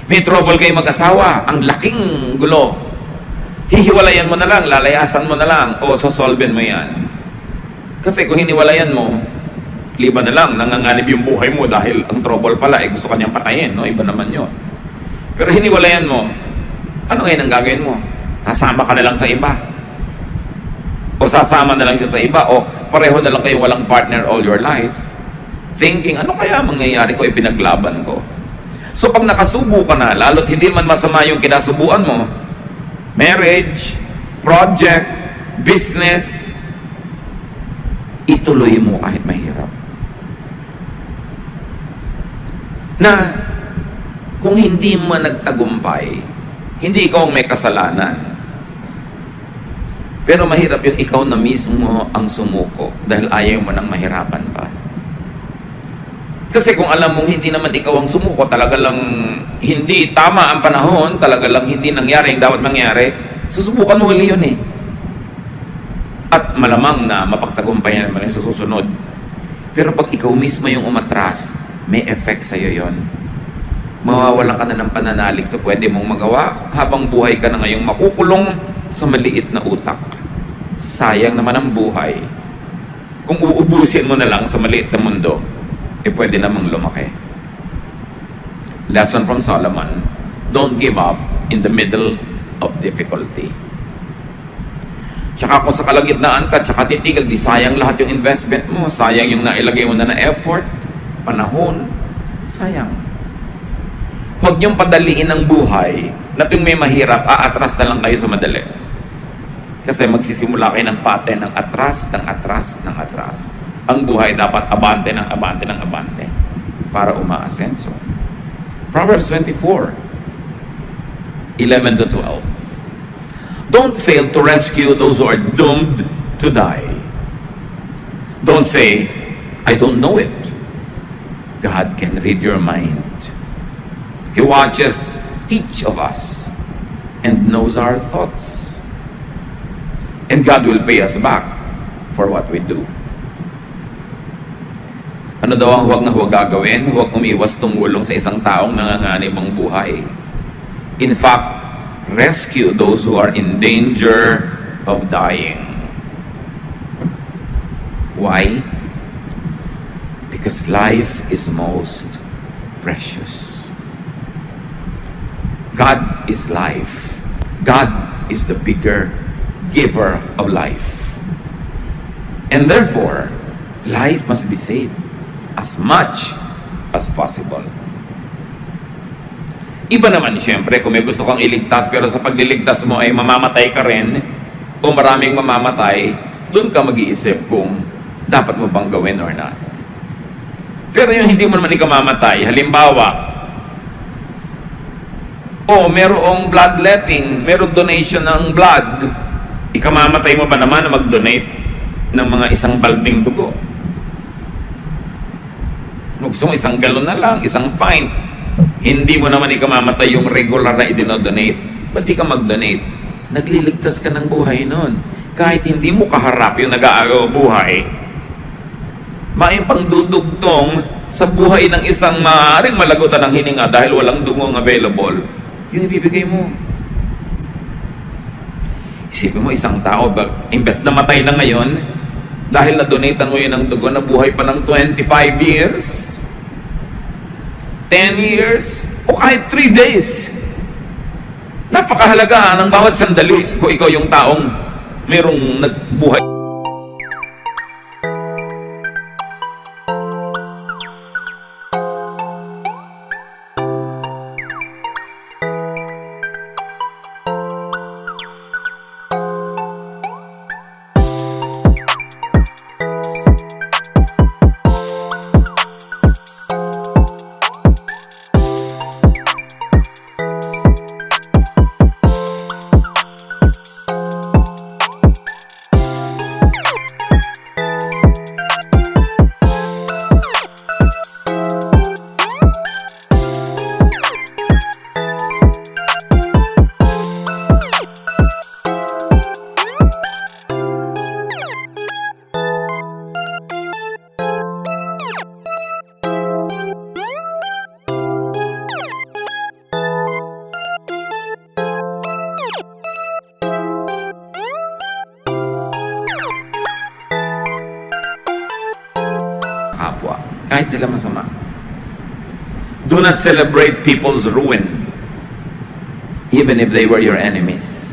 May trouble kayo mag-asawa, ang laking gulo. Hihiwalayan mo na lang, lalayasan mo na lang, o sosolven mo yan. Kasi kung hiniwalayan mo, liba na lang, nanganganib yung buhay mo dahil ang trouble pala, gusto kanyang patayin, no? Iba naman yun. Pero hiniwalayan mo, ano ngayon ang gagawin mo? Kasama ka na lang sa iba. O sasama na lang siya sa iba, o pareho na lang kayo walang partner all your life. Thinking, ano kaya mangyayari ko, ipinaglaban ko? So pag nakasubo ka na, lalo't hindi man masama yung kinasubuan mo, marriage, project, business, ituloy mo kahit mahirap. Na kung hindi mo nagtagumpay, hindi ikaw ang may kasalanan. Pero mahirap yung ikaw na mismo ang sumuko dahil ayaw mo nang mahirapan pa. Kasi kung alam mong hindi naman ikaw ang sumuko, talaga lang hindi tama ang panahon, talaga lang hindi nangyari yung dapat mangyari, susubukan mo uli yun eh. At malamang na mapagtagumpayan mo rin sa susunod. Pero pag ikaw mismo yung umatras, may effect sa'yo yon. Mawawalan ka na ng pananalig sa pwede mong magawa habang buhay ka na ngayong makukulong sa maliit na utak. Sayang naman ang buhay. Kung uubusin mo na lang sa maliit na mundo, pwede namang lumaki. Lesson from Solomon, don't give up in the middle of difficulty. Tsaka kung sa kalagitnaan ka, tsaka titigil, di sayang lahat yung investment mo, sayang yung nailagay mo na effort, panahon, sayang. Huwag niyong padaliin ang buhay na tuwing may mahirap, aatras na lang kayo sa madali. Kasi magsisimula kayo ng pattern ng atras, ng atras, ng atras. Ang buhay dapat abante ng abante ng abante para umaasenso. Proverbs 24, 11 to 12. Don't fail to rescue those who are doomed to die. Don't say, I don't know it. God can read your mind. He watches each of us and knows our thoughts. And God will pay us back for what we do. Ano daw ang huwag na huwag gagawin? Huwag umiwas tumulong sa isang taong nanganganib ang buhay. In fact, rescue those who are in danger of dying. Why? Because life is most precious. God is life. God is the bigger giver of life. And therefore, life must be saved as much as possible. Iba naman siyempre kung may gusto kang iligtas pero sa pagliligtas mo ay mamamatay ka rin o maraming mamamatay, doon ka mag-iisip kung dapat mo bang gawin or not. Pero yung hindi mo naman ikamamatay, halimbawa, merong bloodletting, merong donation ng blood, ikamamatay mo ba naman na mag-donate ng mga isang balding dugo? Gusto mo isang galon na lang, isang pint, hindi mo naman ikamamatay yung regular na idinodonate. Ba't di ka mag-donate? Nagliligtas ka ng buhay nun. Kahit hindi mo kaharap yung nag-aagaw buhay, may pang dudugtong sa buhay ng isang maaaring malagutan ng hininga dahil walang dugong available, yung ibibigay mo. Isipin mo, isang tao, imbes na matay na ngayon, dahil na-donatean mo yun ng dugo, na buhay pa ng 25 years, 10 years, o kahit 3 days. Napakahalaga ng bawat sandali kung ikaw yung taong merong nagbuhay. Kapwa, kahit sila masama. Do not celebrate people's ruin, even if they were your enemies.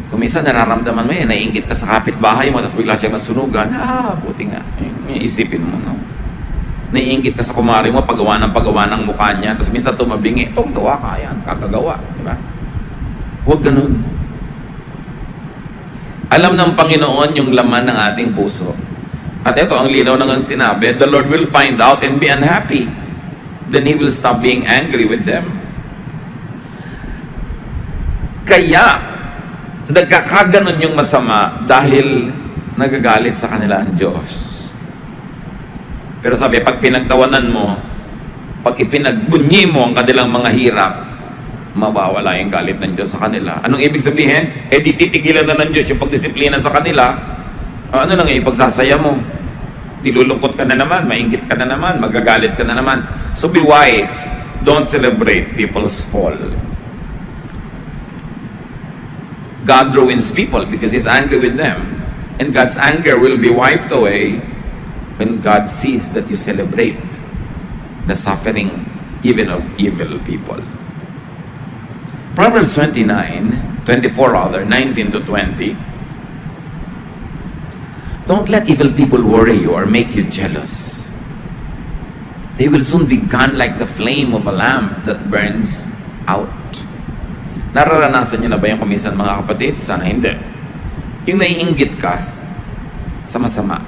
Kung minsan nararamdaman mo yan, naiingit ka sa kapitbahay mo, tapos bigla siyang nasunugan, buti nga. Yung isipin mo, no? Naiingit ka sa kumari mo, paggawa ng mukha niya, tapos minsan tumabingi, tuwa ka, yan, kakagawa. Diba? Huwag ganun. Alam ng Panginoon yung laman ng ating puso. At ito, ang linaw ng sinabi, the Lord will find out and be unhappy. Then He will stop being angry with them. Kaya, nagkakaganon yung masama dahil nagagalit sa kanila ang Diyos. Pero sabi, pag pinagtawanan mo, pag ipinagbunyi mo ang kanilang mga hirap, mawawala yung galit ng Diyos sa kanila. Anong ibig sabihin? Di titigilan na ng Diyos yung pagdisiplina sa kanila. Ano nang ipagsasaya mo? Dilulungkot ka na naman, maingit ka na naman, magagalit ka na naman. So be wise. Don't celebrate people's fall. God ruins people because He's angry with them. And God's anger will be wiped away when God sees that you celebrate the suffering even of evil people. Proverbs 29, 24 rather, 19 to 20. Don't let evil people worry you or make you jealous. They will soon be gone like the flame of a lamp that burns out. Nararanasan niyo na ba yung kuminsan, mga kapatid? Sana hindi. Yung naiinggit ka sa masama.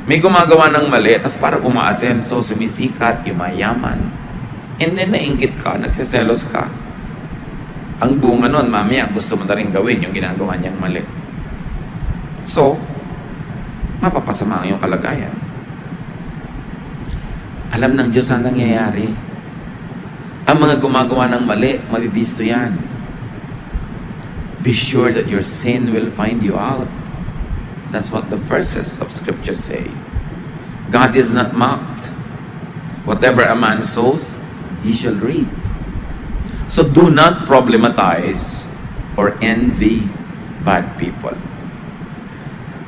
May gumagawa ng mali, tas para umaasenso, sumisikat, yumayaman. And then naiinggit ka, nagsiselos ka. Ang bunga nun, mamaya, gusto mo na rin gawin yung ginagawa niyang mali. So, mapapasama ang iyong kalagayan. Alam ng Diyos ang nangyayari. Ang mga gumagawa ng mali, mabibisto yan. Be sure that your sin will find you out. That's what the verses of Scripture say. God is not mocked. Whatever a man sows, he shall reap. So do not problematize or envy bad people.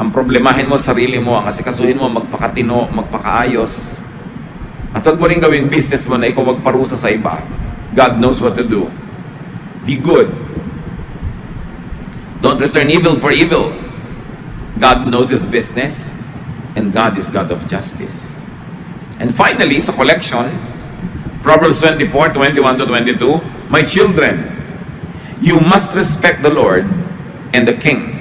Ang problemahin mo, sarili mo, ang asikasuhin mo, magpakatino, magpakaayos. At huwag mo rin gawing business mo na ikaw magparusa sa iba. God knows what to do. Be good. Don't return evil for evil. God knows His business, and God is God of justice. And finally, sa collection, Proverbs 24, 21 to 22, my children, you must respect the Lord and the King.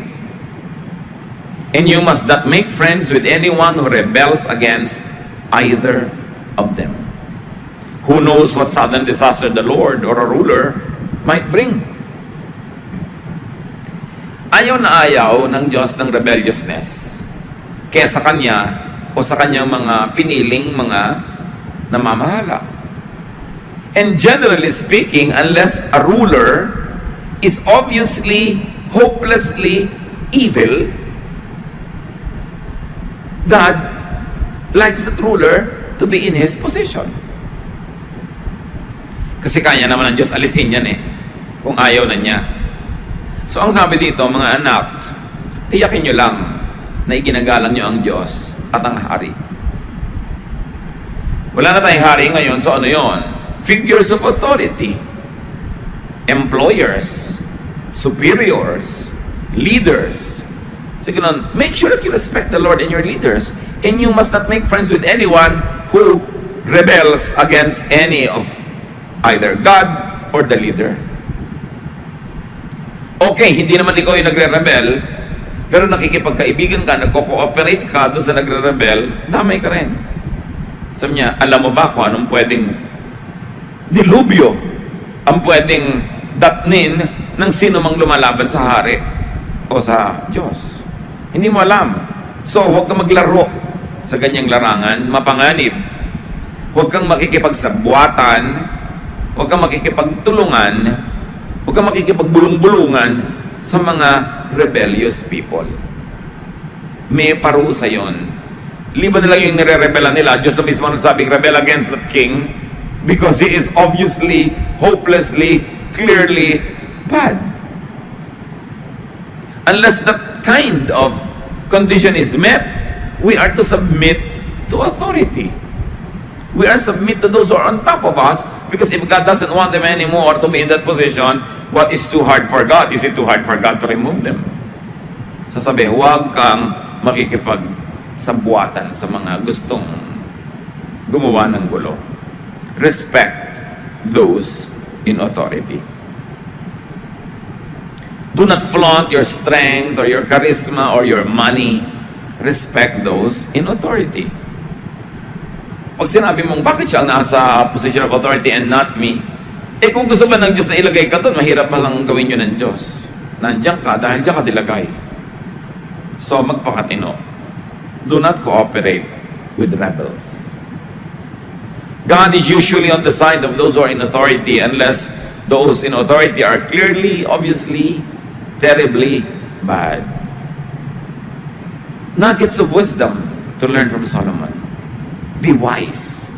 And you must not make friends with anyone who rebels against either of them. Who knows what sudden disaster the Lord or a ruler might bring? Ayaw na ayaw ng Diyos ng rebelliousness kaya sa Kanya o sa Kanyang mga piniling mga namamahala. And generally speaking, unless a ruler is obviously, hopelessly evil, God likes that ruler to be in His position. Kasi kaya naman ng Diyos alisin yan kung ayaw na niya. So ang sabi dito, mga anak, tiyakin nyo lang na iginagalang nyo ang Diyos at ang hari. Wala na tayong hari ngayon, so ano yon? Figures of authority. Employers, superiors, leaders. So ganun, make sure that you respect the Lord and your leaders. And you must not make friends with anyone who rebels against any of either God or the leader. Okay, hindi naman ikaw yung nagre-rebel, pero nakikipagkaibigan ka, nagko-cooperate ka doon sa nagre-rebel, damay ka rin. Sabi niya, alam mo ba kung anong pwedeng dilubyo ang pwedeng datnin ng sino mang lumalaban sa hari o sa Diyos? Hindi mo alam. So, huwag kang maglaro sa ganyang larangan, mapanganib. Huwag kang makikipagsabwatan, huwag kang makikipagtulungan, huwag kang makikipagbulong-bulungan sa mga rebellious people. May parusa yon. Liban na lang yung nire-rebella nila. Diyos na mismo nagsabing rebel against that king because he is obviously, hopelessly, clearly bad. Unless that kind of condition is met, we are to submit to authority. We are submit to those who are on top of us, because if God doesn't want them anymore to be in that position, what is too hard for God? Is it too hard for God to remove them? Sasabi, huwag kang makikipagsabuatan sa mga gustong gumawa ng gulo. Respect those in authority. Do not flaunt your strength or your charisma or your money. Respect those in authority. Pag sinabi mong, bakit siya nasa position of authority and not me? Kung gusto ba ng Diyos na ilagay ka doon, mahirap pa lang gawin yun ng Diyos. Nandiyan ka, dahil diyan ka dilagay. So, magpakatino. Do not cooperate with rebels. God is usually on the side of those who are in authority unless those in authority are clearly, obviously, terribly bad. Nuggets of wisdom to learn from Solomon. Be wise.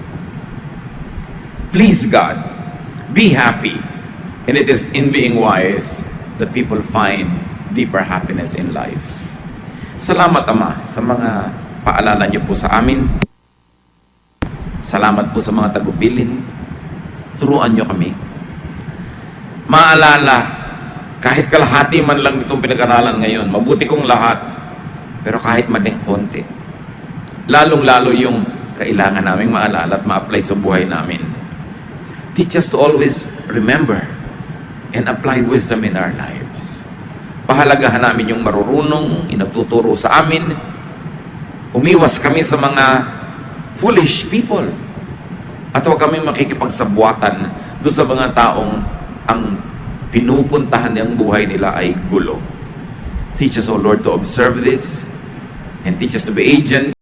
Please God. Be happy. And it is in being wise that people find deeper happiness in life. Salamat, Ama, sa mga paalala niyo po sa amin. Salamat po sa mga tagubilin. Turuan niyo kami maalala, kahit kalahati man lang itong pinag-aralan ngayon, mabuti kong lahat, pero kahit maling konti, lalong-lalo yung kailangan naming maalala at ma-apply sa buhay namin. Teach us to always remember and apply wisdom in our lives. Pahalagahan namin yung marurunong, inagtuturo sa amin. Umiwas kami sa mga foolish people. At huwag kami makikipagsabwatan doon sa mga taong ang pinupuntahan niyang buhay nila ay gulo. Teach us, O Lord, to observe this and teach us to be agents